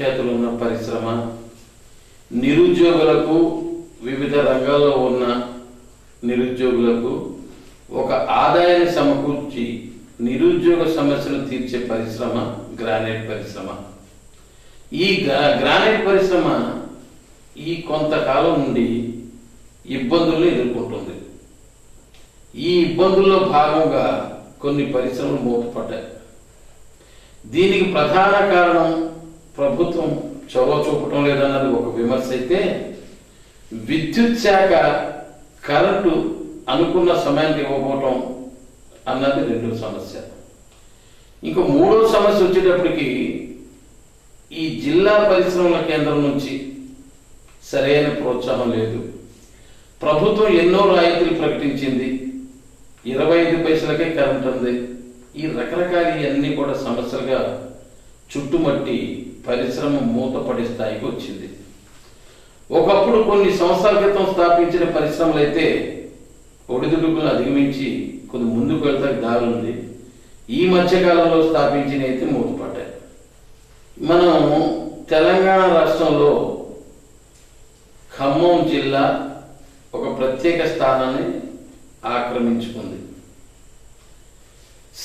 ప్రఖ్యాతులు ఉన్న పరిశ్రమ, నిరుద్యోగులకు వివిధ రంగాల్లో ఉన్న నిరుద్యోగులకు ఒక ఆదాయాన్ని సమకూర్చి నిరుద్యోగ సమస్యలు తీర్చే పరిశ్రమ గ్రానైట్ పరిశ్రమ. ఈ గ్రానైట్ పరిశ్రమ ఈ కొంతకాలం నుండి ఇబ్బందులను ఎదుర్కొంటుంది. ఈ ఇబ్బందుల్లో భాగంగా కొన్ని పరిశ్రమలు మూతపడ్డాయి. దీనికి ప్రధాన కారణం ప్రభుత్వం చొరవ చూపటం లేదన్నది ఒక విమర్శ అయితే, విద్యుత్ శాఖ కరెంటు అనుకున్న సమయానికి ఇవ్వకపోవటం అన్నది రెండో సమస్య. ఇంకా మూడో సమస్య వచ్చేటప్పటికి ఈ జిల్లా పరిశ్రమల కేంద్రం నుంచి సరైన ప్రోత్సాహం లేదు. ప్రభుత్వం ఎన్నో రాయితీలు ప్రకటించింది, 25 పైసలకే కరెంట్ ఉంది. ఈ రకరకాల ఇవన్నీ కూడా సమస్యలుగా చుట్టుమట్టి పరిశ్రమ మూతపడే స్థాయికి వచ్చింది. ఒకప్పుడు కొన్ని సంవత్సరాల క్రితం స్థాపించిన పరిశ్రమలు అయితే ఒడిదుడుకులను అధిగమించి కొంత ముందుకు వెళ్తానికి దారి ఉంది. ఈ మధ్యకాలంలో స్థాపించిన అయితే మూతపడ్డాయి. మనం తెలంగాణ రాష్ట్రంలో ఖమ్మం జిల్లా ఒక ప్రత్యేక స్థానాన్ని ఆక్రమించుకుంది.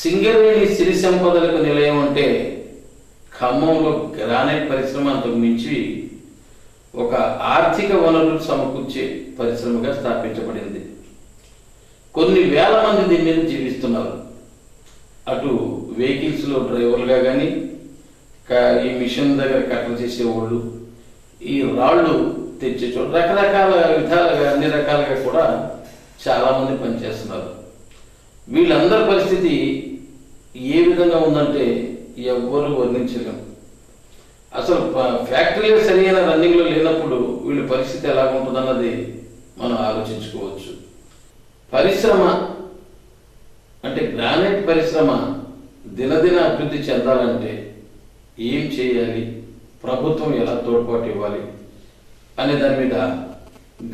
సింగరేణి సిరి సంపదలకు నిలయం అంటే ఖమ్మంలో గ్రానైట్ పరిశ్రమ అంతకు మించి ఒక ఆర్థిక వనరులు సమకూర్చే పరిశ్రమగా స్థాపించబడింది. కొన్ని వేల మంది దీని మీద జీవిస్తున్నారు. అటు వెహికల్స్లో డ్రైవర్లుగా కానీ, ఈ మిషన్ దగ్గర కట్టలు చేసేవాళ్ళు, ఈ రాళ్ళు తెచ్చే చోటు, రకరకాల విధాలుగా అన్ని రకాలుగా కూడా చాలామంది పనిచేస్తున్నారు. వీళ్ళందరి పరిస్థితి ఏ విధంగా ఉందంటే ఎవ్వరూ వర్ణించలేము. అసలు ఫ్యాక్టరీలు సరైన రన్నింగ్లో లేనప్పుడు వీళ్ళ పరిస్థితి ఎలా ఉంటుందన్నది మనం ఆలోచించుకోవచ్చు. పరిశ్రమ అంటే గ్రానైట్ పరిశ్రమ దినదిన అభివృద్ధి చెందాలంటే ఏం చేయాలి, ప్రభుత్వం ఎలా తోడ్పాటు ఇవ్వాలి అనే దాని మీద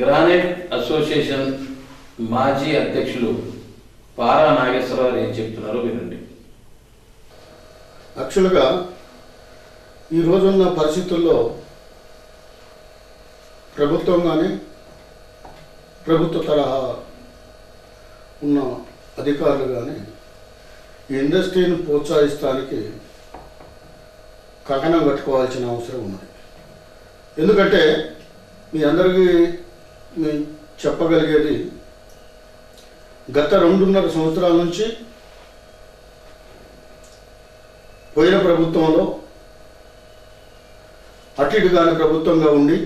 గ్రానైట్ అసోసియేషన్ మాజీ అధ్యక్షులు పారా నాగేశ్వరరావు ఏం చెప్తున్నారో వినండి. యాక్చువల్గా ఈ రోజున్న పరిస్థితుల్లో ప్రభుత్వం కానీ, ప్రభుత్వ తరహా ఉన్న అధికారులు కానీ ఈ ఇండస్ట్రీని ప్రోత్సహిస్తానికి కంకణం కట్టుకోవాల్సిన అవసరం ఉన్నది. ఎందుకంటే మీ అందరికీ చెప్పగలిగేది, గత 2.5 సంవత్సరాల నుంచి పోయిన ప్రభుత్వంలో అటు ఇటు కాని ప్రభుత్వంగా ఉండి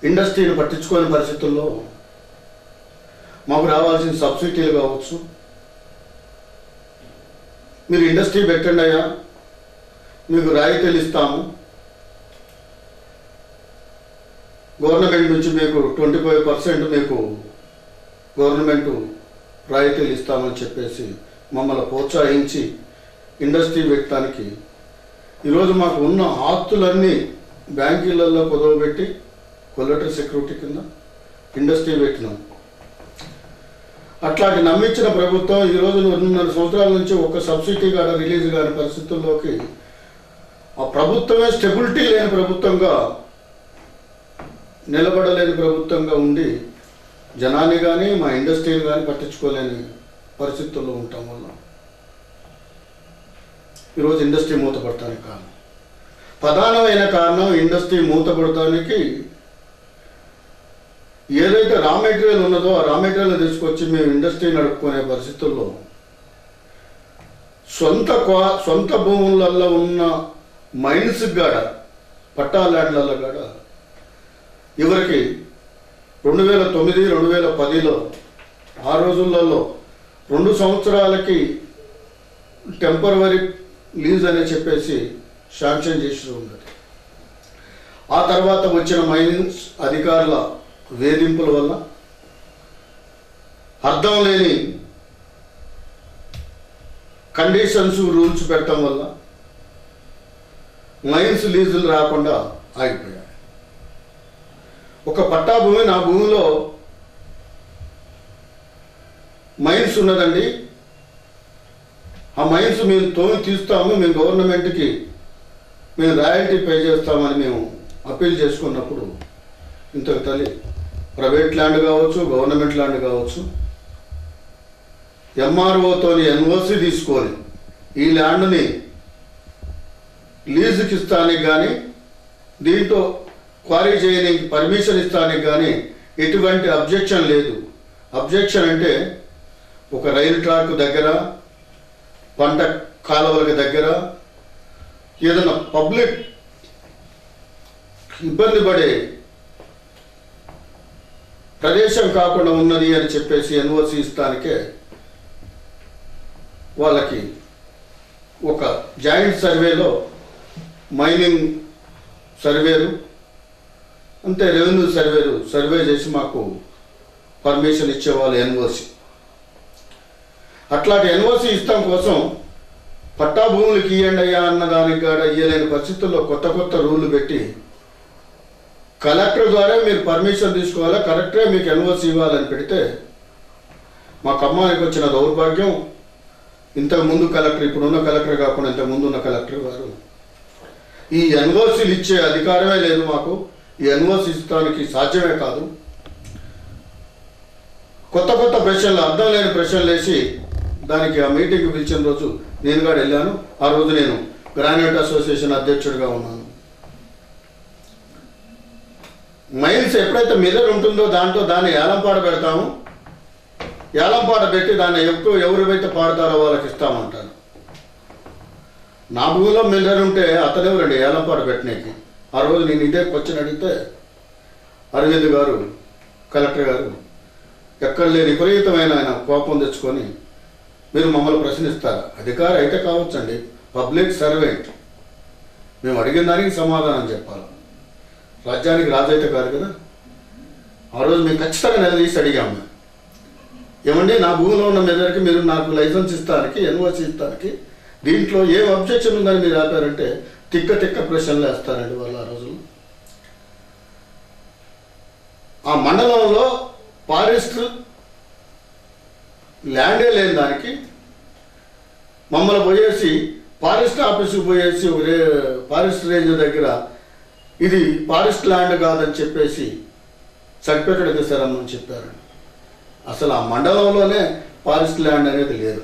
ఇండస్ట్రీని పట్టించుకోని పరిస్థితుల్లో మాకు రావాల్సిన సబ్సిడీలు కావచ్చు, మీరు ఇండస్ట్రీ పెట్టండి అయ్యా మీకు రాయితీలు ఇస్తాము, గవర్నమెంట్ నుంచి మీకు 25% మీకు గవర్నమెంట్ రాయితీలు ఇస్తామని చెప్పేసి మమ్మల్ని ప్రోత్సహించి ఇండస్ట్రీ పెట్టడానికి ఈరోజు మాకు ఉన్న ఆస్తులన్నీ బ్యాంకులలో కుదవబెట్టి కొల్లటరీ సెక్యూరిటీ కింద ఇండస్ట్రీ పెట్టినాం. అట్లాంటి నమ్మించిన ప్రభుత్వం ఈరోజు 2.5 సంవత్సరాల నుంచి ఒక సబ్సిడీ కాడ రిలీజ్ కాని పరిస్థితుల్లోకి ఆ ప్రభుత్వమే స్టెబిలిటీ లేని ప్రభుత్వంగా, నిలబడలేని ప్రభుత్వంగా ఉండి జనాన్ని కానీ మా ఇండస్ట్రీని కానీ పట్టించుకోలేని పరిస్థితుల్లో ఉండటం వల్ల ఈరోజు ఇండస్ట్రీ మూతపడటానికి కారణం, ప్రధానమైన కారణం ఇండస్ట్రీ మూతపడటానికి ఏదైతే రా మెటీరియల్ ఉన్నదో ఆ రా మెటీరియల్ తీసుకొచ్చి మేము ఇండస్ట్రీ నడుపుకునే పరిస్థితుల్లో సొంత భూములలో ఉన్న మైన్స్ గాడ, పట్టా ల్యాండ్లలో గాడ ఎవరికి 2009, 2010లో ఆ రోజులలో 2 సంవత్సరాలకి టెంపరవరీ లీజ్ అని చెప్పేసి శాంక్షన్ చేసి ఉన్నది. ఆ తర్వాత వచ్చిన మైన్స్ అధికారుల వేధింపుల వల్ల, అర్థం లేని కండిషన్స్ రూల్స్ పెట్టడం వల్ల మైన్స్ లీజులు రాకుండా ఆగిపోయాయి. ఒక పట్టా భూమి, నా భూమిలో మైన్స్ ఉన్నదండి, ఆ మైన్స్ మేము తోమి తీస్తాము, మేము గవర్నమెంట్కి మేము రాయల్టీ పే చేస్తామని మేము అప్పీల్ చేసుకున్నప్పుడు ఇంతకు తల్లి ప్రైవేట్ ల్యాండ్ కావచ్చు, గవర్నమెంట్ ల్యాండ్ కావచ్చు, ఎంఆర్ఓతోని ఎన్ఓసి తీసుకొని ఈ ల్యాండ్ని లీజుకి ఇస్తానికి కానీ దీంట్లో క్వారీ చేయడానికి పర్మిషన్ ఇస్తానికి కానీ ఎటువంటి అబ్జెక్షన్ లేదు. అబ్జెక్షన్ అంటే ఒక రైలు ట్రాక్ దగ్గర, పంట కాలువల దగ్గర ఏదైనా పబ్లిక్ ఇబ్బంది పడే ప్రదేశం కాకుండా ఉన్నది అని చెప్పేసి ఎన్ఓసి ఇస్తానికే వాళ్ళకి ఒక జాయింట్ సర్వేలో మైనింగ్ సర్వేలు అంతే రెవెన్యూ సర్వేలు సర్వే చేసి మాకు పర్మిషన్ ఇచ్చేవాళ్ళు ఎన్ఓసి. అట్లాంటి ఎన్ఓసి ఇస్తాం కోసం పట్టా భూములకి ఇవ్వండి అయ్యా అన్న దానికి కూడా ఇవ్వలేని పరిస్థితుల్లో కొత్త కొత్త రూళ్ళు పెట్టి కలెక్టర్ ద్వారా మీరు పర్మిషన్ తీసుకోవాలా, కలెక్టరే మీకు ఎన్ఓసి ఇవ్వాలని పెడితే మా ఖమ్మానికి వచ్చిన దౌర్భాగ్యం, ఇంతకుముందు కలెక్టర్, ఇప్పుడున్న కలెక్టర్ కాకుండా ఇంతకుముందు ఉన్న కలెక్టర్ గారు ఈ ఎన్ఓసీలు ఇచ్చే అధికారమే లేదు మాకు, ఈ ఎన్ఓసి ఇస్తానికి సాధ్యమే కాదు. కొత్త కొత్త ప్రశ్నలు, అర్థం లేని ప్రశ్నలు వేసి దానికి ఆ మీటింగ్కి పిలిచిన రోజు నేను కూడా వెళ్ళాను. ఆ రోజు నేను గ్రానైట్ అసోసియేషన్ అధ్యక్షుడిగా ఉన్నాను. మైల్స్ ఎప్పుడైతే మిర్రర్ ఉంటుందో దాంట్లో దాన్ని ఏలంపాట పెడతాము, ఏలంపాట పెట్టి దాన్ని ఎవరైతే పాడతారో వాళ్ళకి ఇస్తామంటారు. నా భూమిలో మిర్రర్ ఉంటే అతనెవరండి ఏలంపాట పెట్టినకి? ఆ రోజు నేను ఇదే క్వశ్చన్ అడిగితే అరవింద్ గారు, కలెక్టర్ గారు ఎక్కడ లేని విపరీతమైన ఆయన కోపం తెచ్చుకొని, మీరు మమ్మల్ని ప్రశ్నిస్తారా? అధికారి అయితే కావచ్చండి, పబ్లిక్ సర్వెంట్, మేము అడిగిన దానికి సమాధానం చెప్పాలి. రాజ్యానికి రాజు అయితే కాదు కదా. ఆ రోజు మేము ఖచ్చితంగా నిలదీసి అడిగాము, ఏమండి నా భూమిలో ఉన్న మెదడుకి మీరు నాకు లైసెన్స్ ఇస్తానికి, ఎన్ఓసి ఇస్తానికి దీంట్లో ఏం అబ్జెక్షన్ ఉందని మీరు ఆపారంటే తిక్క తిక్క ప్రశ్నలు వేస్తారండి వాళ్ళు. ఆ రోజు ఆ మండలంలో ఫారెస్ట్ ల్యాండే లేని దానికి మమ్మల్ని పోయేసి ఫారెస్ట్ ఆఫీసుకు పోయేసి ఫారెస్ట్ రేంజ్ దగ్గర ఇది ఫారెస్ట్ ల్యాండ్ కాదని చెప్పేసి సర్టిఫికెట్ తెస్తారని చెప్పారు. అసలు ఆ మండలంలోనే ఫారెస్ట్ ల్యాండ్ అనేది లేదు.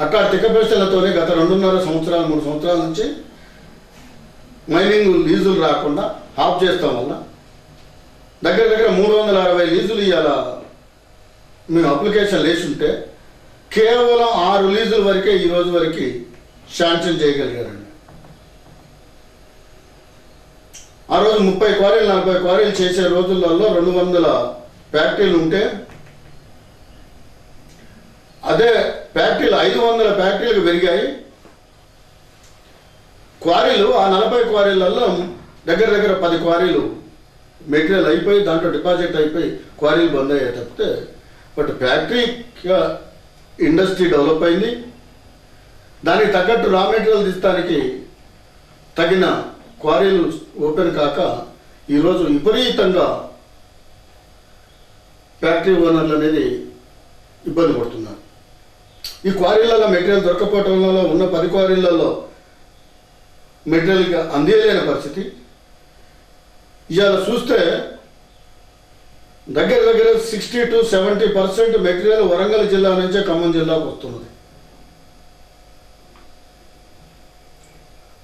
అక్కడ తిక్కపేసలతోనే గత 2.5 సంవత్సరాలు 3 సంవత్సరాల నుంచి మైనింగ్ లీజులు రాకుండా ఆఫ్ చేస్తాం వల్ల దగ్గర 360 లీజులు ఇవాళ మేము అప్లికేషన్ వేసుంటే కేవలం 6 లీజుల వరకే ఈ రోజు వరకు శాంక్షన్ చేయగలిగారండి. ఆ రోజు 30 క్వారీలు 40 క్వారీలు చేసే రోజులలో 200 ఫ్యాక్టరీలు ఉంటే అదే ఫ్యాక్టరీలు 500 ఫ్యాక్టరీలకు పెరిగాయి. క్వారీలు ఆ 40 క్వారీలలో దగ్గర 10 క్వారీలు మెటీరియల్ అయిపోయి దాంట్లో డిపాజిట్ అయిపోయి క్వారీలు బంద్ అయ్యాయి తప్పితే, బట్ ఫ్యాక్టరీ ఇండస్ట్రీ డెవలప్ అయింది. దానికి తగ్గట్టు రా మెటీరియల్ తీస్తానికి తగిన క్వారీలు ఓపెన్ కాక ఈరోజు విపరీతంగా ఫ్యాక్టరీ ఓనర్లు అనేది ఇబ్బంది పడుతున్నారు. ఈ క్వారీలలో మెటీరియల్ దొరకపోవటం వల్ల ఉన్న 10 క్వారీలలో మెటీరియల్గా అందియలేని పరిస్థితి. ఇవాళ చూస్తే దగ్గర 60 to 70% మెటీరియల్ వరంగల్ జిల్లా నుంచే ఖమ్మం జిల్లాకు వస్తున్నది.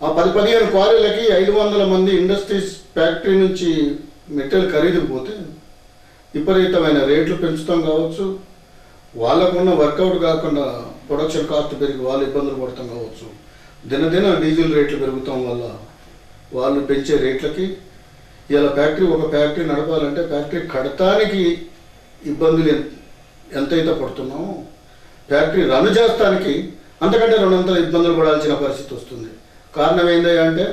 ఆ 10-15 క్వారీలకి 500 మంది ఇండస్ట్రీస్ ఫ్యాక్టరీ నుంచి మెటీరియల్ ఖరీదుకుపోతే విపరీతమైన రేట్లు పెంచుతాం కావచ్చు, వాళ్ళకున్న వర్కౌట్ కాకుండా ప్రొడక్షన్ కాస్ట్ పెరిగి వాళ్ళు ఇబ్బందులు పడతాం కావచ్చు, దినదిన డీజిల్ రేట్లు పెరుగుతాం వల్ల వాళ్ళు పెంచే రేట్లకి ఇలా ఒక ఫ్యాక్టరీ నడపాలంటే ఫ్యాక్టరీ కడతానికి ఇబ్బందులు ఎంతైతే పడుతున్నామో ఫ్యాక్టరీ రన్ చేస్తానికి అంతకంటే 200 ఇబ్బందులు పడాల్సిన పరిస్థితి వస్తుంది. కారణం ఏంటంటే అంటే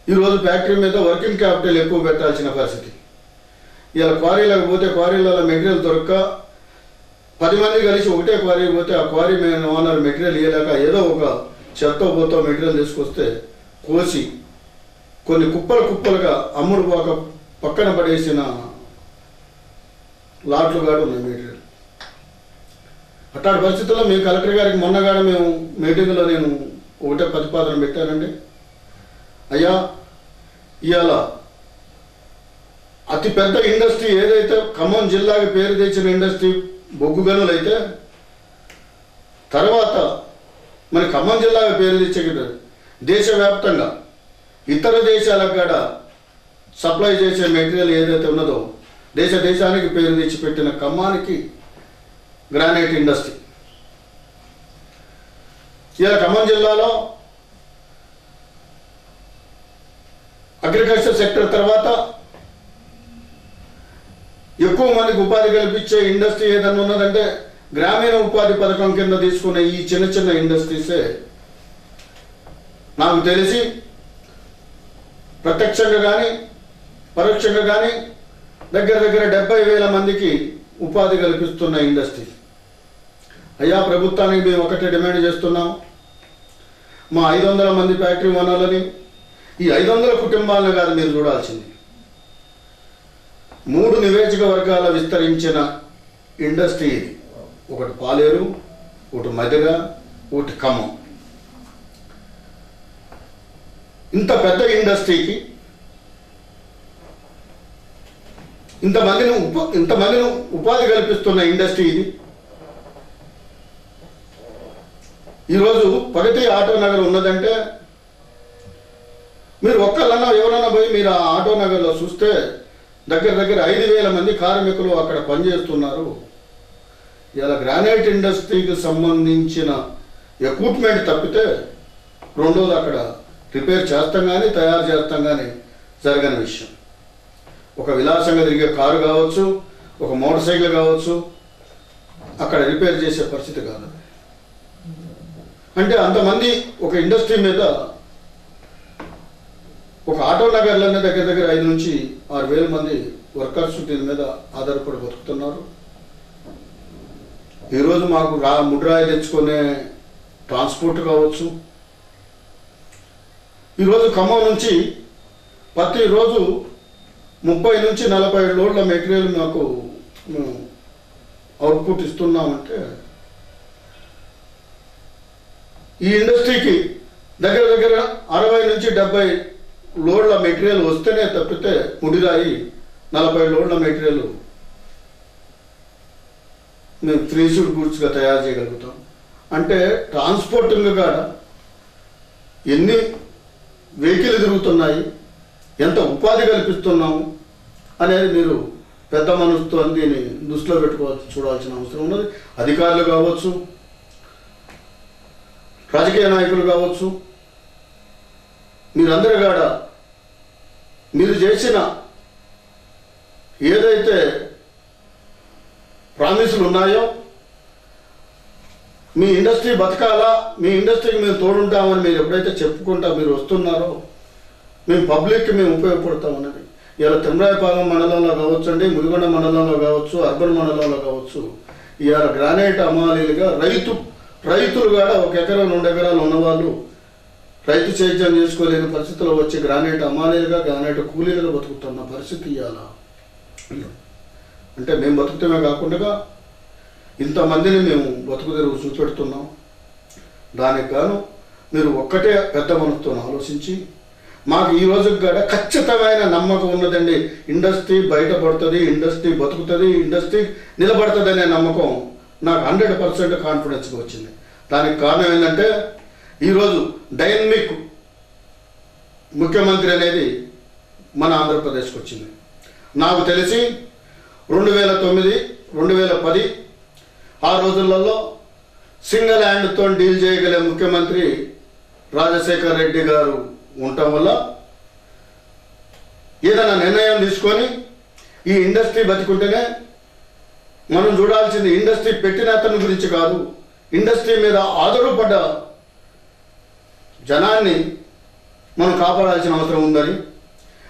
ఈరోజు ఫ్యాక్టరీ మీద వర్కింగ్ క్యాపిటల్ ఎక్కువ పెట్టాల్సిన పరిస్థితి. ఇలా క్వారీలకు పోతే క్వారీలలో మెటీరియల్ దొరక్క 10 మంది కలిసి ఒకటే క్వారీ పోతే ఆ క్వారీ మీద ఓనర్ మెటీరియల్ ఇవ్వలేక ఏదో ఒక చెత్త పోతో మెటీరియల్ తీసుకొస్తే కోసి కొన్ని కుప్పలుగా అమ్ముడు పోక పక్కన పడేసిన లాట్లు కూడా ఉన్నాయి మెటీరియల్. అట్లాంటి పరిస్థితుల్లో మేము కలెక్టర్ గారికి మొన్నగాడ మేము మీటింగ్లో నేను ఒకటే ప్రతిపాదన పెట్టానండి. అయ్యా, ఇవాళ అతిపెద్ద ఇండస్ట్రీ ఏదైతే ఖమ్మం జిల్లాకి పేరు తెచ్చిన ఇండస్ట్రీ బొగ్గు గనులు అయితే, తర్వాత మన ఖమ్మం జిల్లాకి పేరు తెచ్చే దేశవ్యాప్తంగా ఇతర దేశాలకు కూడా సప్లై చేసే మెటీరియల్ ఏదైతే ఉన్నదో దేశానికి పేరు తెచ్చి పెట్టిన ఖమ్మానికి గ్రానైట్ ఇండస్ట్రీ. ఇలా ఖమ్మం జిల్లాలో అగ్రికల్చర్ సెక్టర్ తర్వాత ఎక్కువ మందికి ఉపాధి కల్పించే ఇండస్ట్రీ ఏదైనా ఉన్నదంటే గ్రామీణ ఉపాధి పథకం కింద తీసుకునే ఈ చిన్న చిన్న ఇండస్ట్రీసే. నాకు తెలిసి ప్రత్యక్షంగా కానీ పరోక్షంగా కానీ దగ్గర 70,000 మందికి ఉపాధి కల్పిస్తున్న ఇండస్ట్రీ. అయ్యా, ప్రభుత్వానికి మేము ఒకటే డిమాండ్ చేస్తున్నాం, మా 500 మంది ఫ్యాక్టరీ ఓనర్లని, ఈ 500 కుటుంబాలను కాదు మీరు చూడాల్సింది, 3 నియోజకవర్గాల విస్తరించిన ఇండస్ట్రీ ఇది. ఒకటి పాలేరు, ఒకటి మధిర, ఒకటి ఖమ్మం. ఇంత పెద్ద ఇండస్ట్రీకి ఇంతమందిని ఉపాధి కల్పిస్తున్న ఇండస్ట్రీ ఇది. ఈరోజు ప్రగతి ఆటో నగర్ ఉన్నదంటే మీరు ఒక్కళ్ళన్నా ఎవరన్నా పోయి మీరు ఆ ఆటో నగర్లో చూస్తే దగ్గర 5,000 మంది కార్మికులు అక్కడ పనిచేస్తున్నారు. ఇలా గ్రానైట్ ఇండస్ట్రీకి సంబంధించిన ఎక్విప్మెంట్ తప్పితే రెండోది అక్కడ రిపేర్ చేస్తాం కానీ తయారు చేస్తాం కానీ జరగని విషయం. ఒక విలాసంగా తిరిగే కారు కావచ్చు, ఒక మోటార్ సైకిల్ కావచ్చు, అక్కడ రిపేర్ చేసే పరిస్థితి కాదు. అంటే అంతమంది ఒక ఇండస్ట్రీ మీద, ఒక ఆటో నగర్లోనే దగ్గర 5,000 నుంచి 6,000 మంది వర్కర్స్ దీని మీద ఆధారపడి బతుకుతున్నారు. ఈరోజు మాకు ముడ్రాయి తెచ్చుకునే ట్రాన్స్పోర్ట్ కావచ్చు, ఈరోజు ఖమ్మం నుంచి ప్రతిరోజు 30 నుంచి 40 లోడ్ల మెటీరియల్ మాకు అవుట్పుట్ ఇస్తున్నామంటే ఈ ఇండస్ట్రీకి దగ్గర 60 నుంచి 70 లోడ్ల మెటీరియల్ వస్తేనే తప్పితే ముడిరాయి 40 లోడ్ల మెటీరియల్ మేము ఫ్రీజ్డ్ గూడ్స్గా తయారు చేయగలుగుతాం. అంటే ట్రాన్స్పోర్టింగ్ కూడా ఎన్ని వెహికల్ తిరుగుతున్నాయి, ఎంత ఉపాధి కల్పిస్తున్నాము అనేది మీరు పెద్ద మనసుతో దీన్ని దృష్టిలో చూడాల్సిన అవసరం ఉన్నది. అధికారులు కావచ్చు, రాజకీయ నాయకులు కావచ్చు, మీరందరూ కూడా మీరు చేసిన ఏదైతే ప్రామిసులు ఉన్నాయో, మీ ఇండస్ట్రీ బతకాలా, మీ ఇండస్ట్రీకి మేము తోడుంటామని మీరు ఎప్పుడైతే చెప్పుకుంటా మీరు వస్తున్నారో, మేము పబ్లిక్కి మేము ఉపయోగపడతామన్నది. ఇలా తిమ్మరాయపాలెం మండలంలో కావచ్చు అండి, ముదిగొండ మండలంలో కావచ్చు, అర్బన్ మండలంలో కావచ్చు, ఇవాళ గ్రానైట్ అమాలీలుగా రైతులు కూడా 1 ఎకరా 2 ఎకరాలు ఉన్నవాళ్ళు రైతు సేద్యం చేసుకోలేని పరిస్థితుల్లో వచ్చి గ్రానైట్ అమాలీలుగా, గ్రానైట్ కూలీలుగా బతుకుతున్న పరిస్థితి ఇవాళ. అంటే మేము బతుకుతామే కాకుండా ఇంతమందిని మేము బతుకు తెరువు చూపెడుతున్నాం. దానికి గాను మీరు ఒక్కటే పెద్ద మనసుతో ఆలోచించి, మాకు ఈ రోజుకి కూడా ఖచ్చితమైన నమ్మకం ఉన్నదండి, ఇండస్ట్రీ బయటపడుతుంది, ఇండస్ట్రీ బతుకుతుంది, ఇండస్ట్రీ నిలబడుతుంది అనే నమ్మకం నాకు 100% కాన్ఫిడెన్స్గా వచ్చింది. దానికి కారణం ఏంటంటే ఈరోజు డైనమిక్ ముఖ్యమంత్రి అనేది మన ఆంధ్రప్రదేశ్కి వచ్చింది. నాకు తెలిసి 2009, 2010 ఆ రోజులలో సింగిల్ హ్యాండ్తో డీల్ చేయగలిగే ముఖ్యమంత్రి రాజశేఖర్ రెడ్డి గారు ఉండటం వల్ల ఏదైనా నిర్ణయం తీసుకొని ఈ ఇండస్ట్రీ బతికుంటేనే మనం చూడాల్సింది ఇండస్ట్రీ పెట్టిన అతని గురించి కాదు, ఇండస్ట్రీ మీద ఆధారపడ్డ జనాన్ని మనం కాపాడాల్సిన అవసరం ఉందని.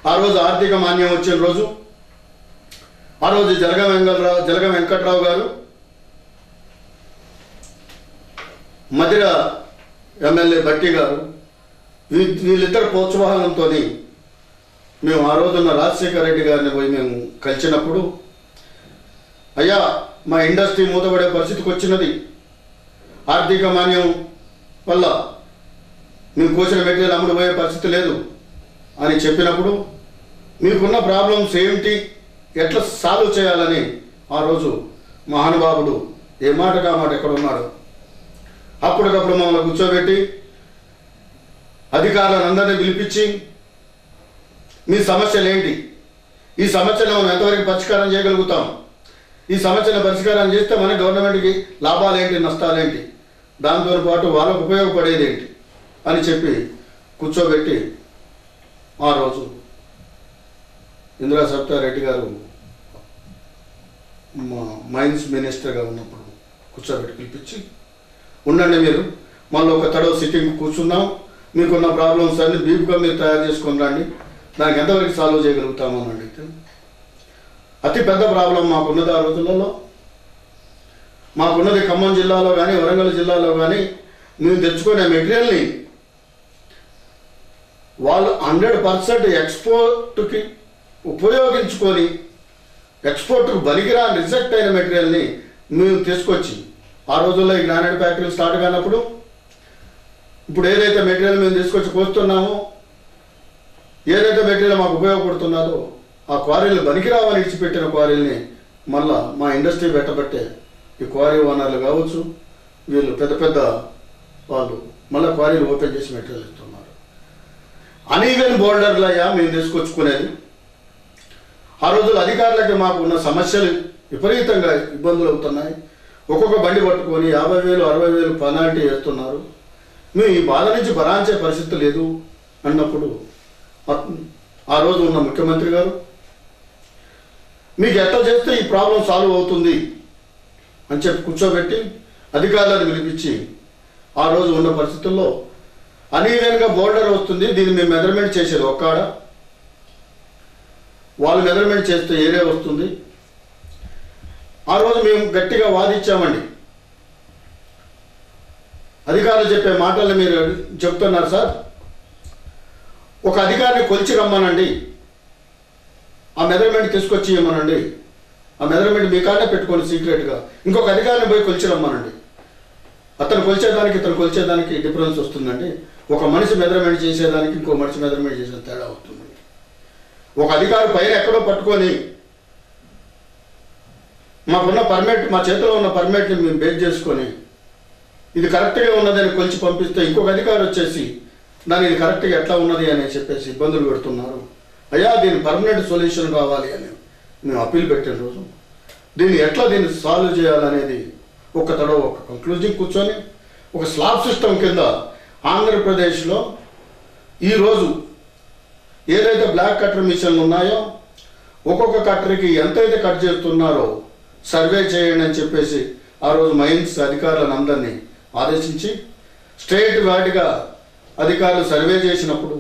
ఆ రోజు ఆర్థిక మాన్యం వచ్చిన రోజు, ఆ రోజు జలగం వెంకట్రావు గారు, మధిర ఎమ్మెల్యే భట్టి గారు, వీళ్ళిద్దరు ప్రోత్సాహంతో మేము ఆ రోజున్న రాజశేఖర రెడ్డి గారిని పోయి మేము కలిసినప్పుడు, అయ్యా మా ఇండస్ట్రీ మూతపడే పరిస్థితికి వచ్చినది, ఆర్థిక మాన్యం వల్ల మేము కోసిన మెటీరియల్ అమ్ముడు పోయే పరిస్థితి లేదు అని చెప్పినప్పుడు మీకున్న ప్రాబ్లమ్స్ ఏమిటి, ఎట్లా సాల్వ్ చేయాలని ఆ రోజు మహానుభావుడు ఏ మాట కామాట ఎక్కడ ఉన్నాడు అప్పటికప్పుడు మమ్మల్ని కూర్చోబెట్టి అధికారులను అందరినీ పిలిపించి మీ సమస్యలు ఏంటి, ఈ సమస్యను మనం ఎంతవరకు పరిష్కారం చేయగలుగుతాం, ఈ సమస్యను పరిష్కారం చేస్తే మన గవర్నమెంట్కి లాభాలేంటి నష్టాలేంటి, దాంతో పాటు వాళ్ళకు ఉపయోగపడేది ఏంటి అని చెప్పి కూర్చోబెట్టి ఆ రోజు ఇందిరా సబితారెడ్డి గారు మైన్స్ మినిస్టర్గా ఉన్నప్పుడు కూర్చోబెట్టి పిలిపించి ఉండండి మీరు మళ్ళీ ఒక తడవ సిట్టింగ్ కూర్చున్నాం, మీకున్న ప్రాబ్లమ్స్ అన్ని బ్రీఫ్గా మీరు తయారు చేసుకుని రండి, దానికి ఎంతవరకు సాల్వ్ చేయగలుగుతాము అని అడిగితే అతి పెద్ద ప్రాబ్లం మాకున్నది ఆ రోజులలో, మాకున్నది ఖమ్మం జిల్లాలో కానీ వరంగల్ జిల్లాలో కానీ మేము తెచ్చుకునే మెటీరియల్ని వాళ్ళు 100% ఎక్స్పోర్ట్కి ఉపయోగించుకొని ఎక్స్పోర్ట్కు బలిగిరా రిజెక్ట్ అయిన మెటీరియల్ని మేము తీసుకొచ్చి ఆ రోజుల్లో ఈ గ్రానైట్ ఫ్యాక్టరీలు స్టార్ట్ కానప్పుడు ఇప్పుడు ఏదైతే మెటీరియల్ మేము తీసుకొచ్చి కోస్తున్నామో, ఏదైతే మెటీరియల్ మాకు ఉపయోగపడుతున్నదో ఆ క్వారీలు బనికిరావని ఇచ్చిపెట్టిన క్వారీల్ని మళ్ళా మా ఇండస్ట్రీ పెట్టబట్టే ఈ క్వారీ ఓనర్లు కావచ్చు వీళ్ళు పెద్ద పెద్ద వాళ్ళు మళ్ళీ క్వారీలు ఓపెన్ చేసి మెటీరియల్ ఇస్తున్నారు. అనీవెన్ బోల్డర్లయ్యా మేము తీసుకొచ్చుకునేది. ఆ రోజుల్లో అధికారులకి మాకు ఉన్న సమస్యలు విపరీతంగా ఇబ్బందులు అవుతున్నాయి. ఒక్కొక్క బండి పట్టుకొని 50,000 60,000 పెనాల్టీ వేస్తున్నారు. మేము ఈ బాధ నుంచి భరాంచే పరిస్థితి లేదు అన్నప్పుడు ఆ రోజు ఉన్న ముఖ్యమంత్రి గారు మీకు ఎట్లా చేస్తే ఈ ప్రాబ్లం సాల్వ్ అవుతుంది అని చెప్పి కూర్చోబెట్టి అధికారులను పిలిపించి ఆ రోజు ఉన్న పరిస్థితుల్లో అనీవెన్గా బోల్డర్ వస్తుంది, దీన్ని మేము మెజర్మెంట్ చేసేది ఒక్కాడ, వాళ్ళు మెజర్మెంట్ చేస్తే ఏరియా వస్తుంది. ఆ రోజు మేము గట్టిగా వాదించామండి. అధికారులు చెప్పే మాటల్ని మీరు చెప్తున్నారు సార్, ఒక అధికారిని కొలిచి రమ్మనండి, ఆ మెజర్మెంట్ తీసుకొచ్చి ఇవ్వమనండి, ఆ మెజర్మెంట్ మీ కాడే పెట్టుకోండి సీక్రెట్గా, ఇంకొక అధికారిని పోయి కొలిచి రమ్మనండి. అతను కొలిచేదానికి ఇతను కొలిచేదానికి డిఫరెన్స్ వస్తుందండి. ఒక మనిషి మెజర్మెంట్ చేసేదానికి ఇంకో మనిషి మెజర్మెంట్ చేసే తేడా అవుతుంది. ఒక అధికారి పైన ఎక్కడో పట్టుకొని మాకున్న పర్మిట్, మా చేతిలో ఉన్న పర్మిట్ని మేము బేస్ చేసుకొని ఇది కరెక్ట్గా ఉన్నదని కొలిచి పంపిస్తే ఇంకొక అధికారి వచ్చేసి దాని ఇది కరెక్ట్గా ఎట్లా ఉన్నది అని చెప్పేసి ఇబ్బందులు పెడుతున్నారు. అయ్యా దీని పర్మనెంట్ సొల్యూషన్ కావాలి అని మేము అప్పీల్ పెట్టిన రోజు దీన్ని సాల్వ్ చేయాలనేది ఒక కంక్లూజింగ్ కూర్చొని ఒక స్లాబ్ సిస్టమ్ కింద ఆంధ్రప్రదేశ్లో ఈరోజు ఏదైతే బ్లాక్ కటర్ మిషన్లు ఉన్నాయో ఒక్కొక్క కట్టర్కి ఎంతైతే కట్ చేస్తున్నారో సర్వే చేయండి అని చెప్పేసి ఆ రోజు మైన్స్ అధికారులను అందరినీ ఆదేశించి స్టేట్ వాటిగా అధికారులు సర్వే చేసినప్పుడు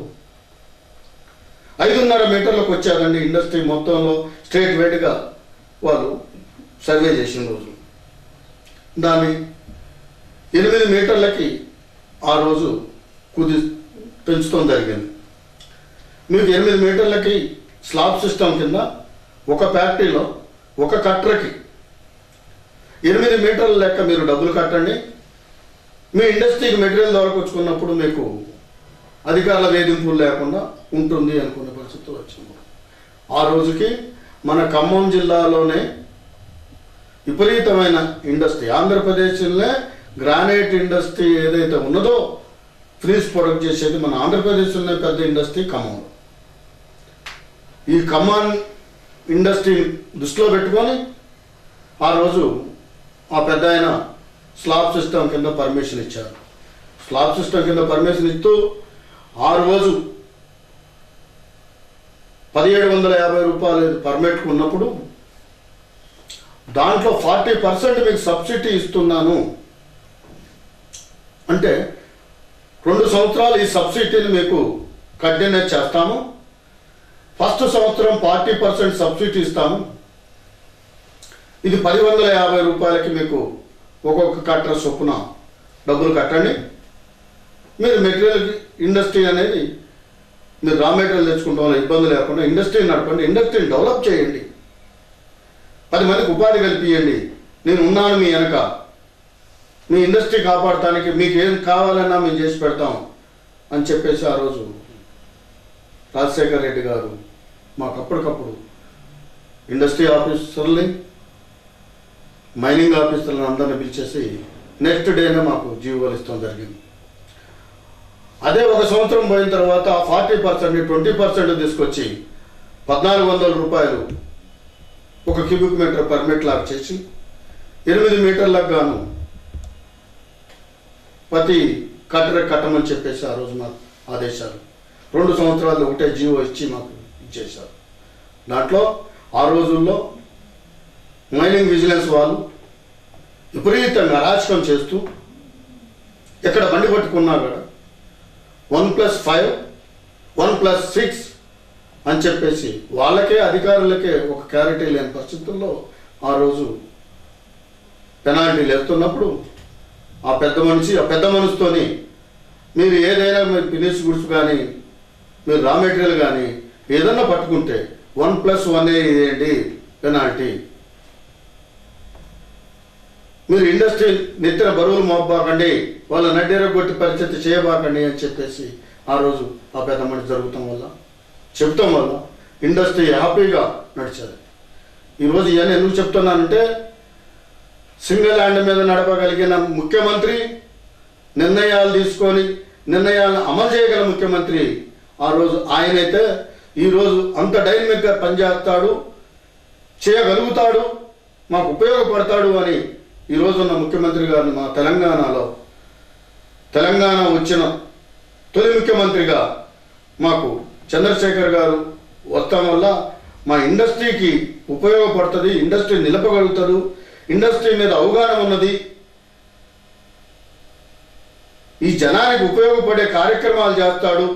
5.5 మీటర్లకు వచ్చారండి. ఇండస్ట్రీ మొత్తంలో స్టేట్ వైడ్గా వాళ్ళు సర్వే చేసిన రోజు దాన్ని 8 మీటర్లకి ఆ రోజు పెంచుతాం జరిగింది. మీకు 8 మీటర్లకి స్లాబ్ సిస్టమ్ కింద ఒక ఫ్యాక్టరీలో ఒక కట్టర్కి 8 మీటర్ల లెక్క మీరు డబ్బులు కట్టండి, మీ ఇండస్ట్రీకి మెటీరియల్ దొరకొచ్చుకున్నప్పుడు మీకు అధికారుల వేధింపులు లేకుండా ఉంటుంది అనుకునే పరిస్థితి వచ్చింది. ఆ రోజుకి మన ఖమ్మం జిల్లాలోనే విపరీతమైన ఇండస్ట్రీ, ఆంధ్రప్రదేశ్లోనే గ్రానైట్ ఇండస్ట్రీ ఏదైతే ఉన్నదో ఫ్రీజ్ ప్రొడక్ట్ చేసేది మన ఆంధ్రప్రదేశ్లోనే పెద్ద ఇండస్ట్రీ ఖమ్మం. ఈ ఖమ్మం ఇండస్ట్రీ దృష్టిలో పెట్టుకొని ఆ రోజు ఆ పెద్ద ఆయన స్లాబ్ సిస్టమ్ కింద పర్మిషన్ ఇచ్చారు. స్లాబ్ సిస్టమ్ కింద పర్మిషన్ ఇస్తూ ఆ రోజు 1,750 రూపాయలు పర్మిట్కు ఉన్నప్పుడు దాంట్లో 40% మీకు సబ్సిడీ ఇస్తున్నాను అంటే 2 సంవత్సరాలు ఈ సబ్సిడీని మీకు కంటిన్యూ చేస్తాము. ఫస్ట్ సంవత్సరం 40% సబ్సిడీ ఇస్తాము. ఇది 1,050 రూపాయలకి మీకు ఒక్కొక్క కట్టర్ చొప్పున డబ్బులు కట్టండి. మీరు మెటీరియల్ ఇండస్ట్రీ అనేది మీరు రా మెటీరియల్ తెచ్చుకుంటాం వల్ల ఇబ్బంది లేకుండా ఇండస్ట్రీని నడపండి, ఇండస్ట్రీని డెవలప్ చేయండి, 10 మందికి ఉపాధి కల్పించండి, నేను ఉన్నాను మీ వెనక, మీ ఇండస్ట్రీ కాపాడటానికి మీకు ఏం కావాలన్నా మేము చేసి పెడతాం అని చెప్పేసి ఆ రోజు రాజశేఖర్ రెడ్డి గారు మాకు అప్పటికప్పుడు ఇండస్ట్రీ ఆఫీసర్ని, మైనింగ్ ఆఫీసర్లను అందరిని పిలిచేసి నెక్స్ట్ డేనే మాకు జీవోలు ఇస్తాం జరిగింది. అదే ఒక సంవత్సరం పోయిన తర్వాత 40% 20% తీసుకొచ్చి 1400 రూపాయలు ఒక క్యూబిక్ మీటర్ పర్మిట్ లాగా చేసి 8 మీటర్లకు గాను ప్రతి కట్టమని చెప్పేసి ఆ రోజు మాకు ఆదేశాలు 2 సంవత్సరాలు ఒకటే జీవో ఇచ్చి మాకు ఇచ్చేశారు. దాంట్లో ఆ రోజుల్లో మైనింగ్ విజిలెన్స్ వాళ్ళు విపరీతంగా అరాచకం చేస్తూ ఎక్కడ బండి పట్టుకున్నా కూడా 1+5 1+6 అని చెప్పేసి వాళ్ళకే అధికారులకే ఒక క్లారిటీ లేని పరిస్థితుల్లో ఆ రోజు పెనాల్టీలు వేస్తున్నప్పుడు ఆ పెద్ద మనిషితోని మీరు ఏదైనా మీరు ఫినిష్ గుడ్స్ కానీ మీరు రా మెటీరియల్ కానీ ఏదన్నా పట్టుకుంటే 1+1 ఇదేంటి పెనాల్టీ, మీరు ఇండస్ట్రీ నెత్తిన బరువులు మోపబాకండి, వాళ్ళ నడ్డెరగొట్టి పరిస్థితి చేయబాకండి అని చెప్పేసి ఆ రోజు ఆ పెద్ద మనిషి చెప్తాం వల్ల ఇండస్ట్రీ హ్యాపీగా నడిచేది. ఈరోజు ఇవన్నీ ఎందుకు చెప్తున్నానంటే సింగిల్ హ్యాండ్ మీద నడపగలిగిన ముఖ్యమంత్రి, నిర్ణయాలు తీసుకొని నిర్ణయాలను అమలు చేయగల ముఖ్యమంత్రి ఆ రోజు ఆయనైతే ఈరోజు అంత డైనమిక్గా పనిచేస్తాడు, చేయగలుగుతాడు, మాకు ఉపయోగపడతాడు అని ఈరోజున్న ముఖ్యమంత్రి గారిని మా తెలంగాణ వచ్చిన తొలి ముఖ్యమంత్రిగా మాకు చంద్రశేఖర్ గారు వస్తాం వల్ల మా ఇండస్ట్రీకి ఉపయోగపడుతుంది, ఇండస్ట్రీ నిలపగలుగుతాడు, ఇండస్ట్రీ మీద అవగాహన ఉన్నది, ఈ జనానికి ఉపయోగపడే కార్యక్రమాలు చేస్తాడు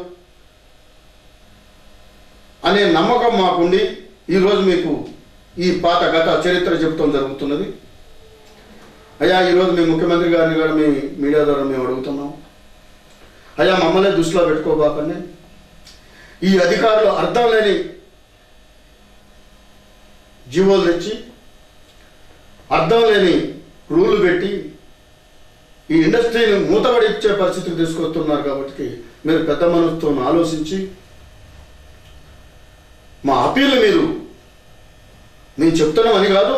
అనే నమ్మకం మాకుండి ఈరోజు మీకు ఈ గత చరిత్ర చెప్తాం జరుగుతున్నది. అయ్యా ఈరోజు మీ ముఖ్యమంత్రి గారిని కూడా మీ మీడియా ద్వారా మేము అడుగుతున్నాం, అయ్యా మమ్మల్ని దృష్టిలో పెట్టుకోబాకండి, ఈ అధికారులు అర్థం లేని జీవోలు తెచ్చి అర్థం లేని రూలు పెట్టి ఈ ఇండస్ట్రీని మూతపడిచ్చే పరిస్థితికి తీసుకొస్తున్నారు. కాబట్టి మీరు పెద్ద మనసుతో ఆలోచించి మా అప్పీల్ మేము చెప్తున్నామని కాదు,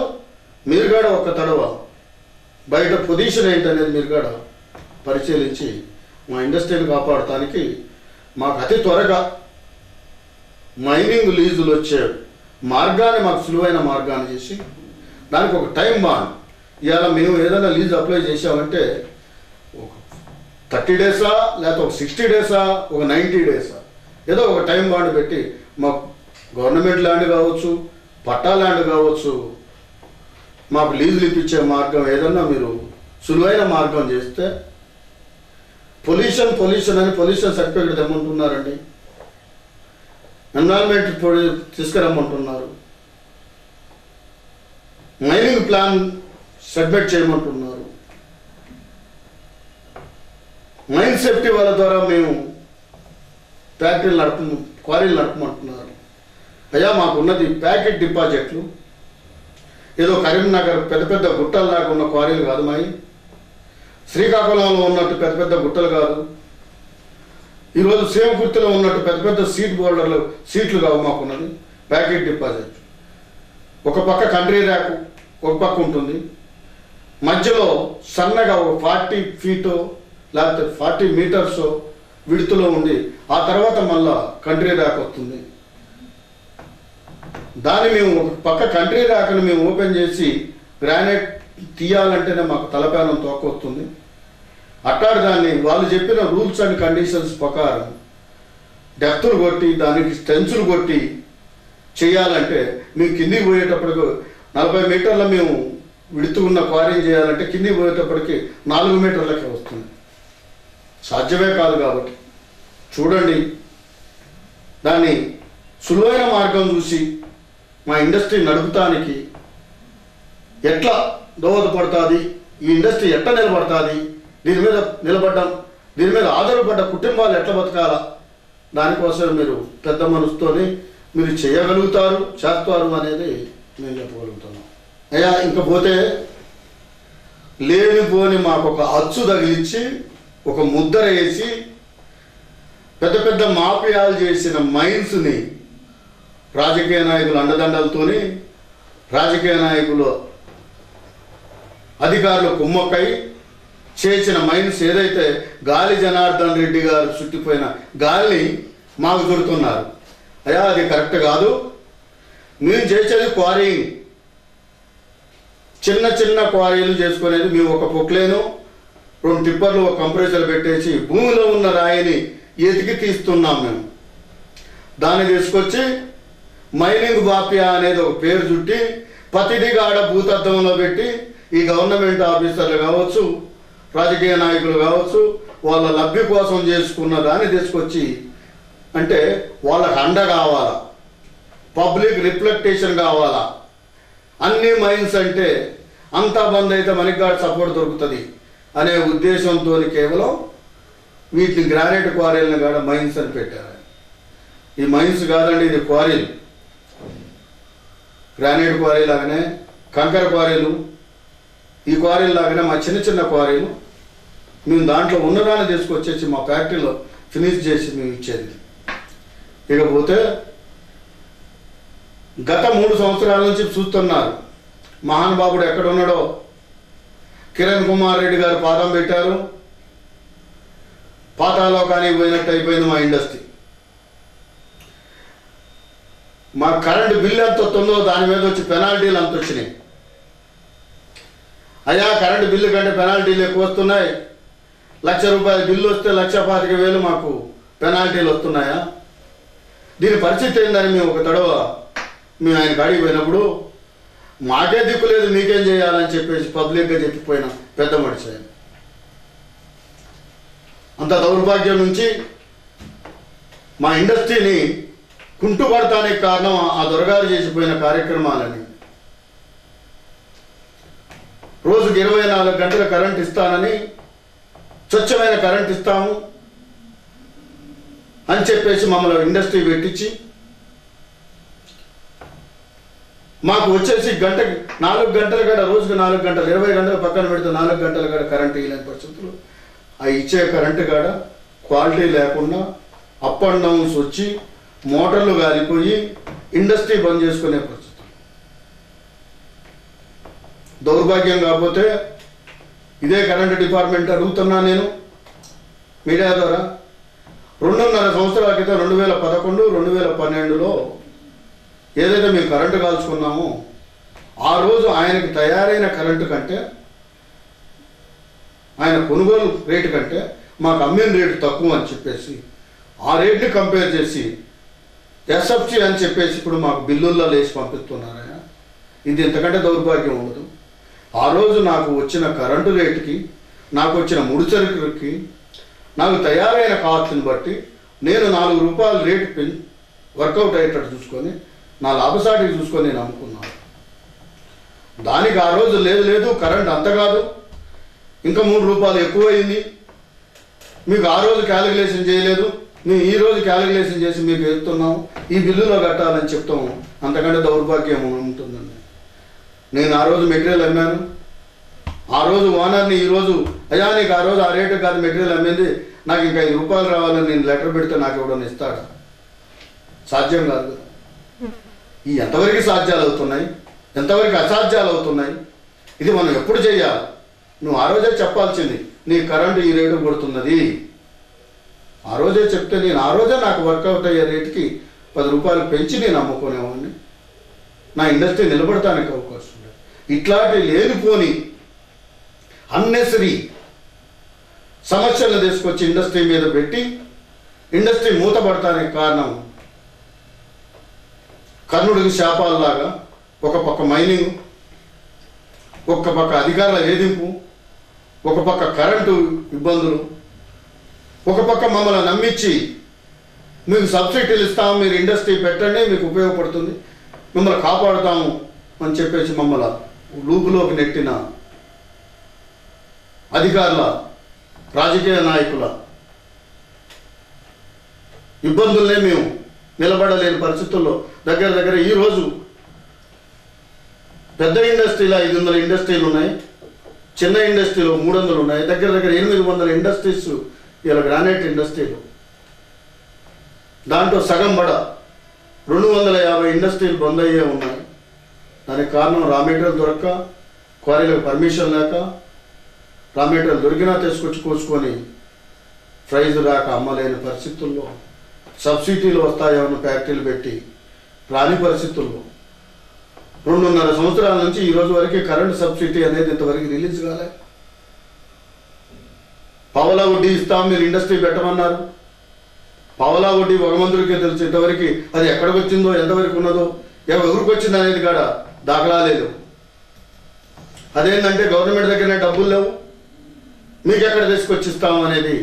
మీరు కూడా ఒక్క తడవ బయట పొజిషన్ ఏంటనేది మీరు కూడా పరిశీలించి మా ఇండస్ట్రీని కాపాడటానికి మాకు అతి త్వరగా మైనింగ్ లీజులు వచ్చే మార్గాన్ని మాకు సులువైన మార్గాన్ని చేసి దానికి ఒక టైం బాండ్ ఇవాళ మేము ఏదైనా లీజ్ అప్లై చేసామంటే ఒక 30 డేసా లేకపోతే ఒక 60 డేసా ఒక 90 డేసా ఏదో ఒక టైం బాండ్ పెట్టి మాకు గవర్నమెంట్ ల్యాండ్ కావచ్చు, పట్టా ల్యాండ్ కావచ్చు, మాకు లీజులు ఇప్పించే మార్గం ఏదన్నా మీరు సులువైన మార్గం చేస్తే పొల్యూషన్ అని పొల్యూషన్ సర్టిఫికేట్ తెమ్మంటున్నారండి, ఎన్విరాన్మెంట్ తీసుకురమ్మంటున్నారు, మైనింగ్ ప్లాన్ సబ్మిట్ చేయమంటున్నారు, మైన్ సేఫ్టీ వాళ్ళ ద్వారా మేము క్వారీలు నడపమంటున్నారు. అయ్యా మాకున్నది ప్యాకెట్ డిపాజిట్లు, ఏదో కరీంనగర్ పెద్ద గుట్టల్లాగా ఉన్న క్వారీలు కాదు, మాయి శ్రీకాకుళంలో ఉన్నట్టు పెద్ద గుట్టలు కాదు, ఈరోజు సేమకుర్తిలో ఉన్నట్టు పెద్ద సీట్లు కావు, మాకున్నది ప్యాకెట్ డిపాజిట్. ఒక పక్క కంట్రీ ర్యాకు ఒక పక్క ఉంటుంది, మధ్యలో సన్నగా ఒక 40 ఫీటో లేకపోతే 40 మీటర్స్ విడుతులో ఉండి ఆ తర్వాత మళ్ళా కంట్రీ ర్యాక్ వస్తుంది. దాన్ని మేము ఒక పక్క కంట్రీ ర్యాక్ని మేము ఓపెన్ చేసి గ్రానైట్ తీయాలంటేనే మాకు తలపేనం తోకొస్తుంది. అట్టాడు దాన్ని వాళ్ళు చెప్పిన రూల్స్ అండ్ కండిషన్స్ ప్రకారం డెప్తులు కొట్టి దానికి స్ట్రెంచులు కొట్టి చేయాలంటే మేము కిందికి పోయేటప్పటికి 40 మీటర్ల మేము విడుతున్న క్వారీని చేయాలంటే కిందికి పోయేటప్పటికి 4 మీటర్లకే వస్తుంది, సాధ్యమే కాదు. కాబట్టి చూడండి, దాన్ని సులువైన మార్గం చూసి మా ఇండస్ట్రీ నడుపుతానికి ఎట్లా దోహదపడుతుంది, ఈ ఇండస్ట్రీ ఎట్లా నిలబడుతుంది, దీని మీద ఆధారపడ్డ కుటుంబాలు ఎట్లా బతకాలా, దానికోసం మీరు పెద్ద మనసుతోని మీరు చేయగలుగుతారు, చేస్తారు అనేది నేను చెప్పగలుగుతున్నాను. అయ్యా ఇంకపోతే లేనిపోని మాకు ఒక అచ్చు తగిలించి ఒక ముద్ర వేసి పెద్ద పెద్ద మాఫియాలు చేసిన మైన్స్ని రాజకీయ నాయకులు అండదండలతోని రాజకీయ నాయకులు అధికారులు కుమ్మక్కై చేసిన మైన్స్ ఏదైతే గాలి జనార్దన్ రెడ్డి గారు చుట్టిపోయిన గాలిని మాకు దొరుకుతున్నారు. అయ్యా అది కరెక్ట్ కాదు, మేము చేసేది క్వారీయింగ్, చిన్న చిన్న క్వారీలు చేసుకునేది. మేము ఒక పొక్లేను 2 టిప్పర్లు ఒక కంప్రెసర్ పెట్టేసి భూమిలో ఉన్న రాయిని ఎతికి తీస్తున్నాం. మేము దాన్ని తీసుకొచ్చి మైనింగ్ మాఫియా అనేది ఒక పేరు చుట్టి ప్రతిదిగా ఆడ భూతత్వంలో పెట్టి ఈ గవర్నమెంట్ ఆఫీసర్లు కావచ్చు, రాజకీయ నాయకులు కావచ్చు, వాళ్ళ లబ్ధి కోసం చేసుకున్న దాన్ని తీసుకొచ్చి, అంటే వాళ్ళకి అండ కావాలా, పబ్లిక్ రిఫ్లెక్టేషన్ కావాలా, అన్ని మైన్స్ అంటే అంతా బంద్ అయితే మనకి కూడా సపోర్ట్ దొరుకుతుంది అనే ఉద్దేశంతో కేవలం వీటిని గ్రానైట్ క్వారీలను కూడా మైన్స్ అని పెట్టారు. ఈ మైన్స్ కాదండి, ఇది క్వారీలు. గ్రానైట్ క్వారీ లాగానే కంకర క్వారీలు, ఈ క్వారీలు లాగానే మా చిన్న చిన్న క్వారీలు మేము దాంట్లో ఉన్నదాన్ని తీసుకొచ్చేసి మా ఫ్యాక్టరీలో ఫినిష్ చేసి మేము ఇచ్చేది. ఇకపోతే గత 3 సంవత్సరాల నుంచి చూస్తున్నారు, మహానుభావుడు ఎక్కడ ఉన్నాడో కిరణ్ కుమార్ రెడ్డి గారు పాదం పెట్టారు, పాతాళలోకానికి పోయినట్టు అయిపోయింది మా ఇండస్ట్రీ. మా కరెంటు బిల్లు ఎంత వస్తుందో దాని మీద వచ్చి పెనాల్టీలు అంత వచ్చినాయి. అయ్యా కరెంటు బిల్లు కంటే పెనాల్టీలు ఎక్కువ వస్తున్నాయి, ₹1,00,000 బిల్లు వస్తే ₹1,25,000 మాకు పెనాల్టీలు వస్తున్నాయా? దీని పరిస్థితి ఏందని మేము ఒక తడవ మేము ఆయన కాడికి పోయినప్పుడు మాకే దిక్కు లేదు మీకేం చేయాలని చెప్పేసి పబ్లిక్గా చెప్పిపోయిన పెద్ద మనిషి ఆయన. అంత దౌర్భాగ్యం నుంచి మా ఇండస్ట్రీని కుంటుపడటానికి కారణం ఆ దొరగారు చేసిపోయిన కార్యక్రమాలని. రోజుకి 24 గంటల కరెంట్ ఇస్తానని, స్వచ్ఛమైన కరెంట్ ఇస్తాము అని చెప్పేసి మమ్మల్ని ఇండస్ట్రీ పెట్టించి మాకు వచ్చేసి గంటకి 4 గంటలు కూడా, రోజుకి 4 గంటలు, 20 గంటలు పక్కన పెడితే 4 గంటలు కూడా కరెంట్ ఇవ్వలేని పరిస్థితులు. ఆ ఇచ్చే కరెంటు కాడ క్వాలిటీ లేకుండా అప్ అండ్ డౌన్స్ వచ్చి మోటార్లు గాలిపోయి ఇండస్ట్రీ బంద్ చేసుకునే పరిస్థితి. దౌర్భాగ్యం కాకపోతే ఇదే కరెంటు డిపార్ట్మెంట్ అడుగుతున్నా నేను మీడియా ద్వారా. 2.5 సంవత్సరాల క్రితం 2011, 2012లో ఏదైతే మేము కరెంటు కాల్చుకున్నామో ఆ రోజు ఆయనకి తయారైన కరెంటు కంటే, ఆయన కొనుగోలు రేటు కంటే మాకు అమ్మిన రేటు తక్కువ అని చెప్పేసి ఆ రేట్ని కంపేర్ చేసి ఎస్ఎఫ్సి అని చెప్పేసి ఇప్పుడు మాకు బిల్లుల్లో లేచి పంపిస్తున్నారు. ఆయన ఇది ఇంతకంటే దౌర్భాగ్యం ఉండదు. ఆ రోజు నాకు వచ్చిన కరెంటు రేటుకి, నాకు వచ్చిన ముడిసరుకులకి, నాకు తయారైన కాస్ట్ని బట్టి నేను ₹4 రేటు వర్కౌట్ అయ్యేటట్టు చూసుకొని నా లాభసాటికి చూసుకొని నేను అమ్ముకున్నాను. దానికి ఆ రోజు లేదు కరెంట్ అంత కాదు, ఇంకా ₹3 ఎక్కువైంది, మీకు ఆ రోజు క్యాలిక్యులేషన్ చేయలేదు, మేము ఈ రోజు క్యాలిక్యులేషన్ చేసి మీకు ఎత్తున్నాము, ఈ బిల్లులో కట్టాలని చెప్తాము. అంతకంటే దౌర్భాగ్యం ఉంటుందండి. నేను ఆ రోజు మెటీరియల్ అమ్మాను, ఆ రోజు ఓనర్ని ఈరోజు అయ్యా నీకు ఆ రోజు ఆ రేటు కాదు మెటీరియల్ అమ్మింది, నాకు ఇంకా ₹5 రావాలని నేను లెటర్ పెడితే నాకు ఎవడన్నా ఇస్తాడా? సాధ్యం కాదు. ఈ ఎంతవరకు సాధ్యాలు అవుతున్నాయి, ఎంతవరకు అసాధ్యాలు అవుతున్నాయి, ఇది మనం ఎప్పుడు చేయాలి? నువ్వు ఆ రోజే చెప్పాల్సింది, నీ కరెంటు ఈ రేటు కొడుతున్నది. ఆ రోజే చెప్తే నేను ఆ రోజే నాకు వర్కౌట్ అయ్యే రేటుకి ₹10 పెంచి నేను అమ్ముకునేవాడిని, నా ఇండస్ట్రీ నిలబడటానికి అవకాశం లేదు. ఇట్లాంటి లేనిపోని అన్నెసరీ సమస్యలను తీసుకొచ్చి ఇండస్ట్రీ మీద పెట్టి ఇండస్ట్రీ మూతపడటానికి కారణం కర్ణుడికి శాపాలలాగా ఒక పక్క మైనింగ్, ఒక పక్క అధికారుల వేధింపు, ఒక పక్క కరెంటు ఇబ్బందులు, ఒక పక్క మమ్మల్ని నమ్మించి మీకు సబ్సిడీలు ఇస్తాము, మీరు ఇండస్ట్రీ పెట్టండి మీకు ఉపయోగపడుతుంది, మిమ్మల్ని కాపాడుతాము అని చెప్పేసి మమ్మల్ని లూపులోకి నెట్టిన అధికారుల, రాజకీయ నాయకుల ఇబ్బందులనే మేము నిలబడలేని పరిస్థితుల్లో దగ్గర ఈరోజు పెద్ద ఇండస్ట్రీలో 500 ఇండస్ట్రీలు ఉన్నాయి, చిన్న ఇండస్ట్రీలో 300 ఉన్నాయి, దగ్గర 800 ఇండస్ట్రీస్ ఇలా గ్రానైట్ ఇండస్ట్రీలు దాంట్లో సగం బడ 250 ఇండస్ట్రీలు బంద్ అయ్యే ఉన్నాయి. దానికి కారణం రా మెటీరియల్ దొరక్క, క్వారీలకు పర్మిషన్ లేక, రా మెటీరియల్ దొరికినా తీసుకొచ్చి కోసుకొని ప్రైజ్ రాక అమ్మలేని పరిస్థితుల్లో, సబ్సిడీలు వస్తాయేమన్న ఫ్యాక్టరీలు పెట్టి రాని పరిస్థితుల్లో 2.5 సంవత్సరాల నుంచి ఈ రోజు వరకు కరెంట్ సబ్సిడీ అనేది ఇంతవరకు రిలీజ్ కాలే. పావలా వడ్డీ ఇస్తాం మీరు ఇండస్ట్రీ పెట్టమన్నారు. పావలా వడ్డీ భగవంతుడికే తెలుసు ఇంతవరకు అది ఎక్కడికి వచ్చిందో, ఎంతవరకు ఉన్నదో, ఎవరికి వచ్చింది అనేది కూడా దాఖలా లేదు. అదేంటంటే గవర్నమెంట్ దగ్గరనే డబ్బులు లేవు, మీకు ఎక్కడ తీసుకొచ్చిస్తాం అనేది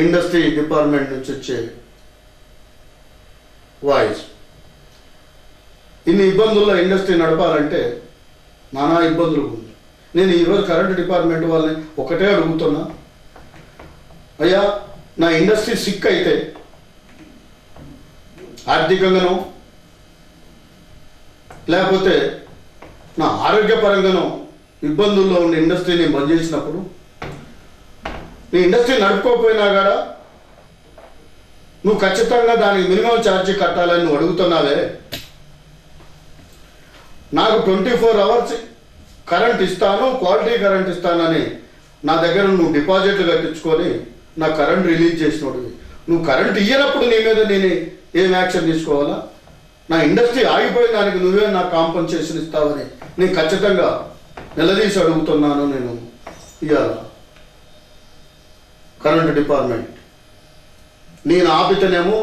ఇండస్ట్రీ డిపార్ట్మెంట్ నుంచి వచ్చే వాయిస్. ఇన్ని ఇబ్బందుల్లో ఇండస్ట్రీ నడపాలంటే నానా ఇబ్బందులు ఉంది. నేను ఈరోజు కరెంట్ డిపార్ట్మెంట్ వాళ్ళని ఒకటే అడుగుతున్నా, అయ్యా నా ఇండస్ట్రీ సిక్ అయితే ఆర్థికంగానో లేకపోతే నా ఆరోగ్యపరంగానో ఇబ్బందుల్లో ఉన్న ఇండస్ట్రీని బంద్ చేసినప్పుడు నీ ఇండస్ట్రీ నడుపుకోకపోయినా కూడా నువ్వు ఖచ్చితంగా దానికి మినిమం ఛార్జీ కట్టాలని నువ్వు అడుగుతున్నావే. నాకు 24 అవర్స్ కరెంట్ ఇస్తాను, క్వాలిటీ కరెంట్ ఇస్తానని నా దగ్గర నువ్వు డిపాజిట్లు కట్టించుకొని నా కరెంట్ రిలీజ్ చేసినోడు. నువ్వు కరెంట్ ఇయ్యనప్పుడు నీ మీద నేను ఏం యాక్షన్ తీసుకోవాలా? నా ఇండస్ట్రీ ఆగిపోయిన దానికి నువ్వే నాకు కాంపన్సేషన్ ఇస్తావని నేను ఖచ్చితంగా నిలదీసి అడుగుతున్నాను. నేను ఇవాళ కరెంట్ డిపార్ట్మెంట్ నేను ఆపితేనేమో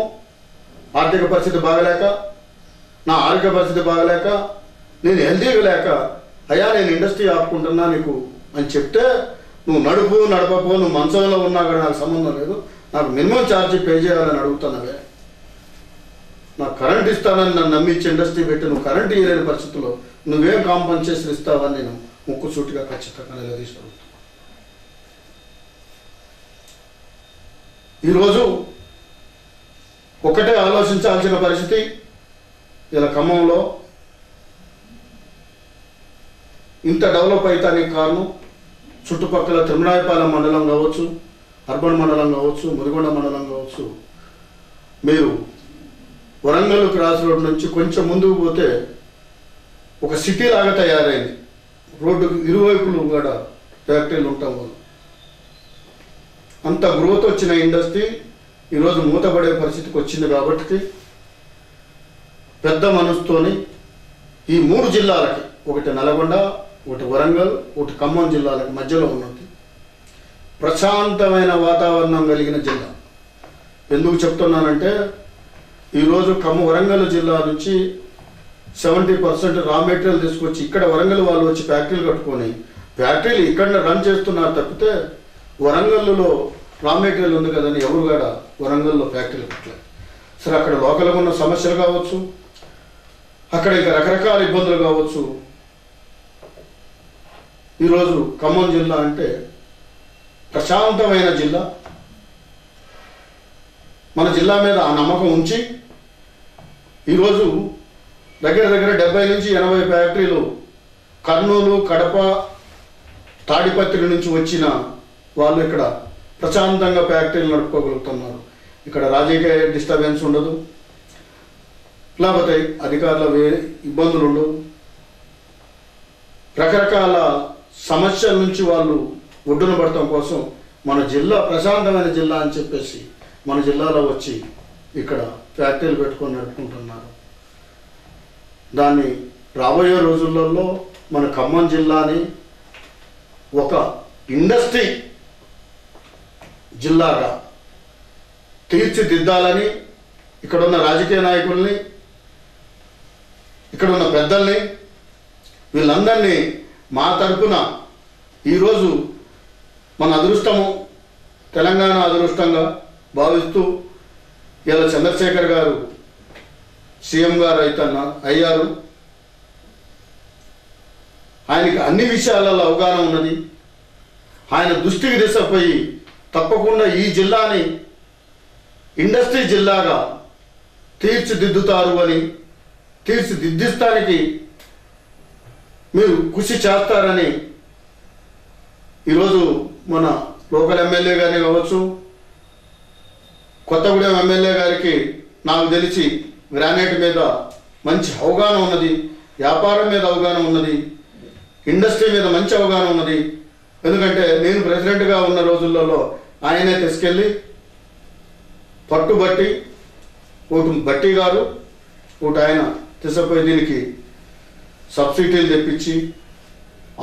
ఆర్థిక పరిస్థితి బాగలేక, నా ఆరోగ్య పరిస్థితి బాగలేక, నేను హెల్తీగా లేక అయ్యా నేను ఇండస్ట్రీ ఆపుకుంటున్నా నీకు అని చెప్తే నువ్వు నడపపో, నువ్వు మంచంలో ఉన్నా కూడా నాకు సంబంధం లేదు, నాకు మినిమం ఛార్జీ పే చేయాలని అడుగుతున్నావే. నాకు కరెంట్ ఇస్తానని నన్ను నమ్మించి ఇండస్ట్రీ పెట్టి నువ్వు కరెంట్ ఇవ్వలేని పరిస్థితుల్లో నువ్వేం కాంపన్సేషన్ ఇస్తావని నేను ముక్కుసూటిగా ఖచ్చితంగా నిలదీసి అడుగుతాను. ఈరోజు ఒకటే ఆలోచించాల్సిన పరిస్థితి. ఇలా ఖమ్మంలో ఇంత డెవలప్ అవుతానికి కారణం చుట్టుపక్కల తిరుమలాయపాలెం మండలం కావచ్చు, అర్బన్ మండలం కావచ్చు, ముదిగొండ మండలం కావచ్చు. మీరు వరంగల్ క్రాస్ రోడ్ నుంచి కొంచెం ముందుకు పోతే ఒక సిటీ లాగా తయారైంది. రోడ్డుకు ఇరువైపులు కూడా ఫ్యాక్టరీలు ఉండటం వల్ల అంత గ్రోత్ వచ్చిన ఇండస్ట్రీ ఈరోజు మూతపడే పరిస్థితికి వచ్చింది. కాబట్టి పెద్ద మనసుతోని ఈ 3 జిల్లాలకి, ఒకటి నల్గొండ, ఒకటి వరంగల్, ఒకటి ఖమ్మం జిల్లాలకి మధ్యలో ఉన్నది ప్రశాంతమైన వాతావరణం కలిగిన జిల్లా. ఎందుకు చెప్తున్నానంటే ఈరోజు వరంగల్ జిల్లా నుంచి 70% రా మెటీరియల్ తీసుకొచ్చి ఇక్కడ వరంగల్ వాళ్ళు వచ్చి ఫ్యాక్టరీలు కట్టుకొని ఫ్యాక్టరీలు ఇక్కడ రన్ చేస్తున్నారు తప్పితే వరంగల్లో రా మెటీరియల్ ఉంది కదని ఎవరు కూడా వరంగల్లో ఫ్యాక్టరీలు పెట్టలేదు. సరే అక్కడ లోకల్గా ఉన్న సమస్యలు కావచ్చు, అక్కడ ఇంకా రకరకాల ఇబ్బందులు కావచ్చు. ఈరోజు ఖమ్మం జిల్లా అంటే ప్రశాంతమైన జిల్లా. మన జిల్లా మీద ఆ నమ్మకం ఉంచి ఈరోజు దగ్గర 70 నుంచి 80 ఫ్యాక్టరీలు కర్నూలు, కడప, తాడిపత్రి నుంచి వచ్చిన వాళ్ళు ఇక్కడ ప్రశాంతంగా ఫ్యాక్టరీలు నడుపుకోగలుగుతున్నారు. ఇక్కడ రాజకీయ డిస్టర్బెన్స్ ఉండదు, లేకపోతే అధికారుల ఇబ్బందులు ఉండవు. రకరకాల సమస్యల నుంచి వాళ్ళు ఒడ్డున పడటం కోసం మన జిల్లా ప్రశాంతమైన జిల్లా అని చెప్పేసి మన జిల్లాలో వచ్చి ఇక్కడ ఫ్యాక్టరీలు పెట్టుకొని నడుపుకుంటున్నారు. దాన్ని రాబోయే రోజులలో మన ఖమ్మం జిల్లాని ఒక ఇండస్ట్రీ జిల్లాగా తీర్చిదిద్దాలని ఇక్కడున్న రాజకీయ నాయకుల్ని, ఇక్కడున్న పెద్దల్ని, వీళ్ళందరినీ మా తరపున ఈరోజు మన అదృష్టము, తెలంగాణ అదృష్టంగా భావిస్తూ ఇలా చంద్రశేఖర్ గారు సీఎం గారు అయ్యారు. ఆయనకి అన్ని విషయాలలో అవగాహన ఉన్నది. ఆయన దృష్టికి దిశపోయి తప్పకుండా ఈ జిల్లాని ఇండస్ట్రీ జిల్లాగా తీర్చిదిద్దుతారు అని, తీర్చిదిద్దిస్తానికి మీరు కృషి చేస్తారని ఈరోజు మన లోకల్ ఎమ్మెల్యే గారిని కావచ్చు, కొత్తగూడెం ఎమ్మెల్యే గారికి నాకు తెలిసి గ్రానైట్ మీద మంచి అవగాహన ఉన్నది, వ్యాపారం మీద అవగాహన ఉన్నది, ఇండస్ట్రీ మీద మంచి అవగాహన ఉన్నది. ఎందుకంటే నేను ప్రెసిడెంట్గా ఉన్న రోజులలో ఆయనే తీసుకెళ్ళి పట్టుబట్టి ఒకటి బట్టి గారు ఒకటి ఆయన తీసుకుపోయి దీనికి సబ్సిడీలు తెప్పించి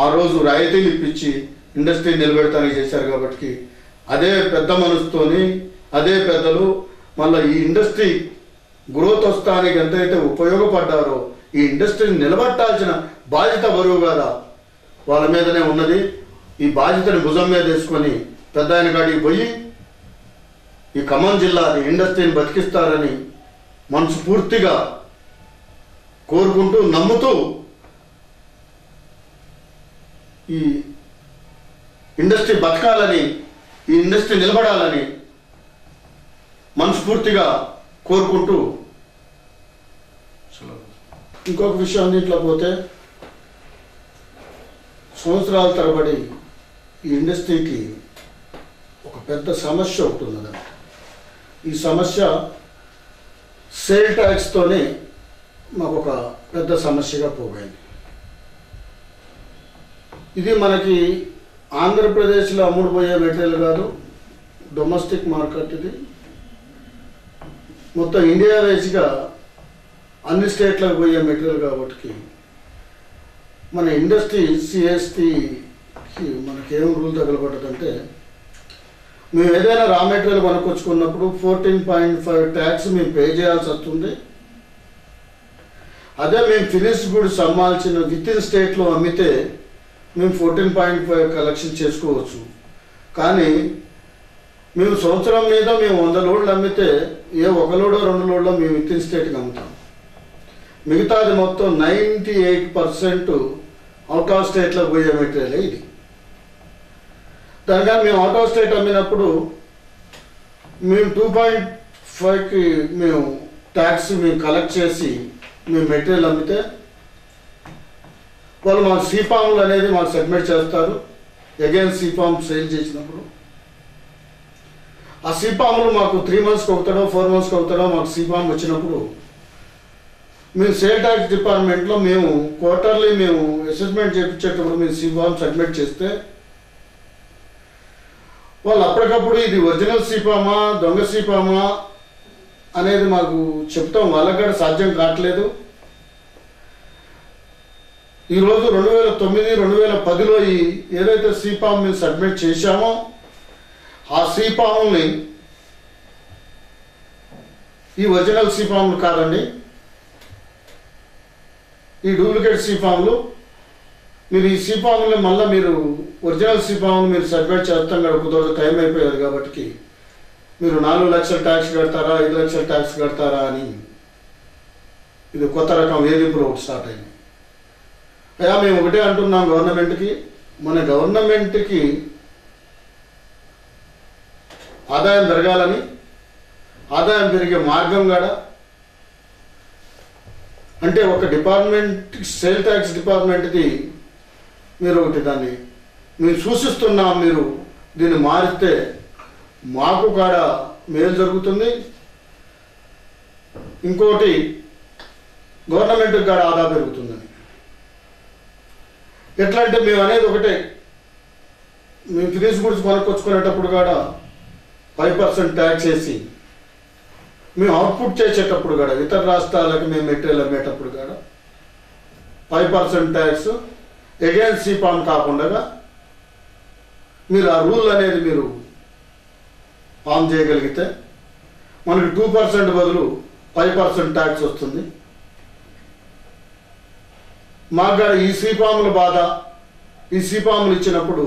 ఆ రోజు రాయితీలు ఇప్పించి ఇండస్ట్రీ నిలబెడతానికి చేశారు. కాబట్టి అదే పెద్ద మనసుతోని అదే పెద్దలు మళ్ళీ ఈ ఇండస్ట్రీ గ్రోత్ వస్తానికి ఎంతైతే ఉపయోగపడ్డారో ఈ ఇండస్ట్రీని నిలబెట్టాల్సిన బాధ్యత బరువు కదా వాళ్ళ మీదనే ఉన్నది. ఈ బాధ్యతని భుజం మీద వేసుకొని పెద్ద ఆయన కాడికి పోయి ఈ ఖమ్మం జిల్లాని ఇండస్ట్రీని బతికిస్తారని మనస్ఫూర్తిగా కోరుకుంటూ నమ్ముతూ ఈ ఇండస్ట్రీ బతకాలని ఈ ఇండస్ట్రీ నిలబడాలని మనస్ఫూర్తిగా కోరుకుంటూ ఇంకొక విషయం దీంట్లో పోతే సంవత్సరాల తరబడి ఈ ఇండస్ట్రీకి ఒక పెద్ద సమస్య ఒకటి ఉన్నదండి. ఈ సమస్య సేల్ ట్యాక్స్తోనే మాకు ఒక పెద్ద సమస్యగా పోయింది. ఇది మనకి ఆంధ్రప్రదేశ్లో అమ్ముడుపోయే మెటీరియల్ కాదు, డొమెస్టిక్ మార్కెట్. ఇది మొత్తం ఇండియా వైజ్గా అన్ని స్టేట్లకు పోయే మెటీరియల్ కాబట్టి మన ఇండస్ట్రీ సిఎస్టీకి మనకేం రూల్ తగలబడ్డదంటే మేము ఏదైనా రా మెటీరియల్ కొనుక్కొచ్చుకున్నప్పుడు 14.5 ట్యాక్స్ మేము పే చేయాల్సి వస్తుంది. అదే మేము ఫినిష్ గుడ్స్ అమ్మాల్సిన విత్ ఇన్ స్టేట్లో అమ్మితే మేము 14.5 కలెక్షన్ చేసుకోవచ్చు. కానీ మేము సంవత్సరం మీద మేము 100 లోడ్లు అమ్మితే ఏ 1 లోడో 2 లోడ్లో మేము విత్ ఇన్ స్టేట్కి అమ్ముతాం. మిగతాది మొత్తం 98% అవుట్ ఆఫ్ స్టేట్లో పోయే మెటీరియల్ ఇది. దానిగా మేము అవుట్ ఆఫ్ స్టేట్ అమ్మినప్పుడు మేము 2.5కి మేము ట్యాక్స్ మేము కలెక్ట్ చేసి మేము మెటీరియల్ అమ్మితే వాళ్ళు మాకు సీఫామ్లు అనేది మాకు సబ్మిట్ చేస్తారు. అగైన్ సీఫామ్ సేల్ చేసినప్పుడు ఆ సీఫామ్లు మాకు 3 మంత్స్కి అవుతాడో 4 మంత్స్కి అవుతాడో మాకు సీఫామ్ వచ్చినప్పుడు మేము సేల్ ట్యాక్స్ డిపార్ట్మెంట్లో మేము క్వార్టర్లీ మేము అసెస్మెంట్ చేయించేటప్పుడు మేము సీఫామ్ సబ్మిట్ చేస్తే వాళ్ళు అప్పటికప్పుడు ఇది ఒరిజినల్ సీఫామా దొంగ సీఫామా అనేది మాకు చెప్తాం. వాళ్ళకి కూడా సాధ్యం కావట్లేదు. ఈరోజు 2009, 2010లో ఈ ఏదైతే సీఫామ్ మేము సబ్మిట్ చేశామో ఆ సీఫామ్ని ఈ ఒరిజినల్ సీఫామ్లు కాదండి, ఈ డూప్లికేట్ సీఫామ్లు. మీరు ఈ సీఫామ్ని మళ్ళీ మీరు ఒరిజినల్ సీఫామ్ని మీరు సబ్మిట్ చేస్తాం కదా కుదరదు, టైం అయిపోయారు కాబట్టి మీరు 4 లక్షల ట్యాక్స్ కడతారా 5 లక్షల ట్యాక్స్ కడతారా అని ఇది కొత్త రకం వేధింపులు ఒకటి స్టార్ట్ అయింది. అయ్యా మేము ఒకటే అంటున్నాం గవర్నమెంట్కి, మన గవర్నమెంట్కి ఆదాయం పెరగాలని, ఆదాయం పెరిగే మార్గం కూడా అంటే ఒక డిపార్ట్మెంట్ సేల్ ట్యాక్స్ డిపార్ట్మెంట్ది మీరు ఒకటి దాన్ని మేము సూచిస్తున్నాం. మీరు దీన్ని మారిస్తే మాకు కూడా మేలు జరుగుతుంది, ఇంకోటి గవర్నమెంట్కి కూడా ఆదా పెరుగుతుందని. ఎట్లా అంటే మేము అనేది ఒకటే, మేము ఫినిష్ గుడ్స్ కొనుక్కొచ్చుకునేటప్పుడు కూడా 5% ట్యాక్స్ వేసి మేము అవుట్పుట్ చేసేటప్పుడు కూడా ఇతర రాష్ట్రాలకు మేము మెటీరియల్ అమ్మేటప్పుడు కూడా 5% ట్యాక్స్ అగైన్ సీఫామ్ కాకుండా మీరు ఆ రూల్ అనేది మీరు ఫామ్ చేయగలిగితే మనకి 2% బదులు 5% ట్యాక్స్ వస్తుంది. మాకు కూడా ఈ సీఫాముల బాధ, ఈ సీఫాములు ఇచ్చినప్పుడు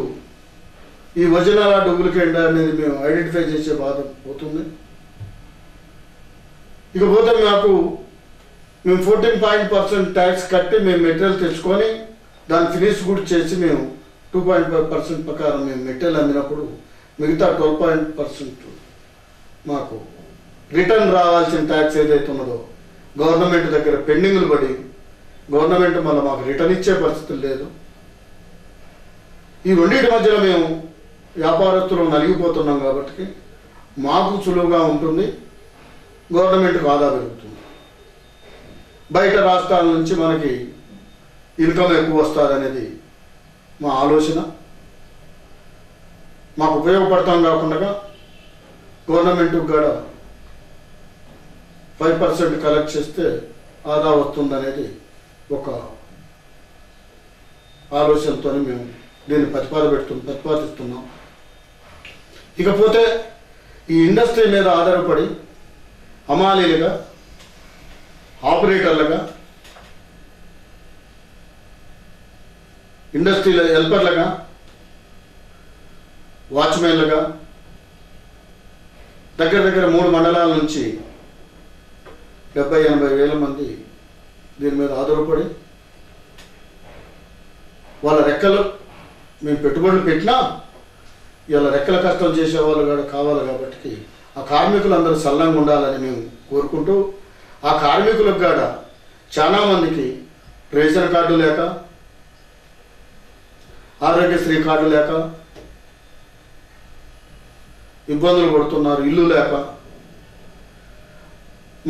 ఈ ఒరిజినల్ డూప్లికేట్ అనేది మేము ఐడెంటిఫై చేసే బాధ పోతుంది. ఇకపోతే మేము 14% ట్యాక్స్ కట్టి మేము మెటీరియల్ తెచ్చుకొని దాన్ని ఫినిష్ గుడ్ చేసి మేము 2.5% ప్రకారం మేము మెటీరియల్ అమ్మినప్పుడు మిగతా 12% మాకు రిటర్న్ రావాల్సిన ట్యాక్స్ ఏదైతే ఉన్నదో గవర్నమెంట్ దగ్గర పెండింగ్లు పడి గవర్నమెంట్ మళ్ళీ మాకు రిటర్న్ ఇచ్చే పరిస్థితులు లేదు. ఈ రెండింటి మధ్యలో మేము వ్యాపారస్తులు నలిగిపోతున్నాం కాబట్టి మాకు సులువుగా ఉంటుంది, గవర్నమెంట్కి ఆదా పెరుగుతుంది. బయట రాష్ట్రాల నుంచి మనకి ఇన్కమ్ ఎక్కువ వస్తుంది అనేది మా ఆలోచన. మాకు ఉపయోగపడతాం కాకుండా గవర్నమెంట్కి కూడా 5% కలెక్ట్ చేస్తే ఆదా వస్తుందనేది ఒక ఆలోచనతో మేము దీన్ని ప్రతిపాదిస్తున్నాం. ఇకపోతే ఈ ఇండస్ట్రీ మీద ఆధారపడి హమాలీలుగా, ఆపరేటర్లుగా, ఇండస్ట్రీలో హెల్పర్లుగా, వాచ్మెన్లుగా దగ్గర 3 మండలాల నుంచి 70-80 వేల మంది దీని మీద ఆధారపడి వాళ్ళ రెక్కలు మేము పెట్టుబడులు పెట్టినా ఇలా రెక్కల కష్టం చేసేవాళ్ళు కూడా కావాలి. కాబట్టి ఆ కార్మికులందరూ సల్లంగా ఉండాలని మేము కోరుకుంటూ, ఆ కార్మికులకు కూడా చాలామందికి రేషన్ కార్డు లేక, ఆరోగ్యశ్రీ కార్డు లేక ఇబ్బందులు పడుతున్నారు, ఇల్లు లేక.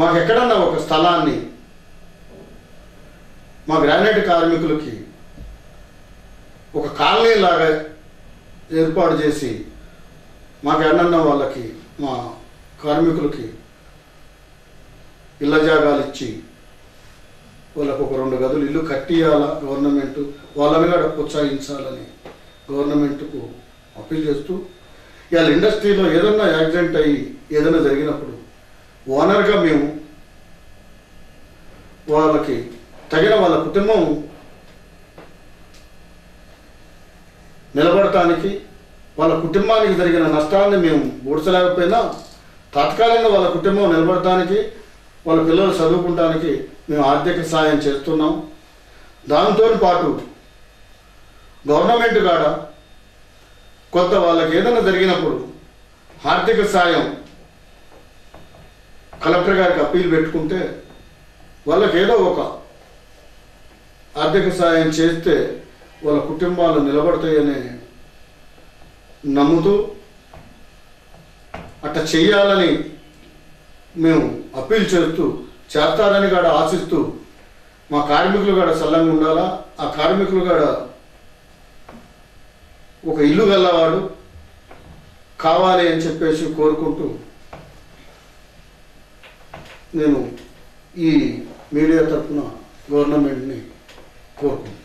మాకు ఎక్కడన్నా ఒక స్థలాన్ని మా గ్రానైట్ కార్మికులకి ఒక కాలనీ లాగా ఏర్పాటు చేసి మాకు ఎన్నన్నా వాళ్ళకి, మా కార్మికులకి ఇళ్ళ జాగాలు ఇచ్చి వాళ్ళకు ఒక 2 గదులు ఇల్లు కట్టియాల గవర్నమెంట్, వాళ్ళని కూడా ప్రోత్సహించాలని గవర్నమెంట్కు అప్పీల్ చేస్తూ, ఇవాళ ఇండస్ట్రీలో ఏదన్నా యాక్సిడెంట్ అయ్యి ఏదైనా జరిగినప్పుడు ఓనర్గా మేము వాళ్ళకి తగిన వాళ్ళ కుటుంబం నిలబడటానికి, వాళ్ళ కుటుంబానికి జరిగిన నష్టాన్ని మేము ఊడ్చలేకపోయినా తాత్కాలికంగా వాళ్ళ కుటుంబం నిలబడటానికి, వాళ్ళ పిల్లలు చదువుకోవడానికి మేము ఆర్థిక సాయం చేస్తున్నాం. దాంతో పాటు గవర్నమెంట్ కాడ కొంత వాళ్ళకి ఏదైనా జరిగినప్పుడు ఆర్థిక సాయం కలెక్టర్ గారికి అప్పీల్ పెట్టుకుంటే వాళ్ళకి ఏదో ఒక ఆర్థిక సాయం చేస్తే వాళ్ళ కుటుంబాలు నిలబడతాయని నమ్ముతూ అట్లా చెయ్యాలని మేము అప్పీల్ చేస్తూ, చేస్తారని కూడా ఆశిస్తూ, మా కార్మికులు కూడా సల్లంగా ఉండాలా, ఆ కార్మికులు కూడా ఒక ఇల్లు గల్లవాడు కావాలి అని చెప్పేసి కోరుకుంటూ నేను ఈ మీడియా తరఫున గవర్నమెంట్ని కోరుకుంటున్నాను.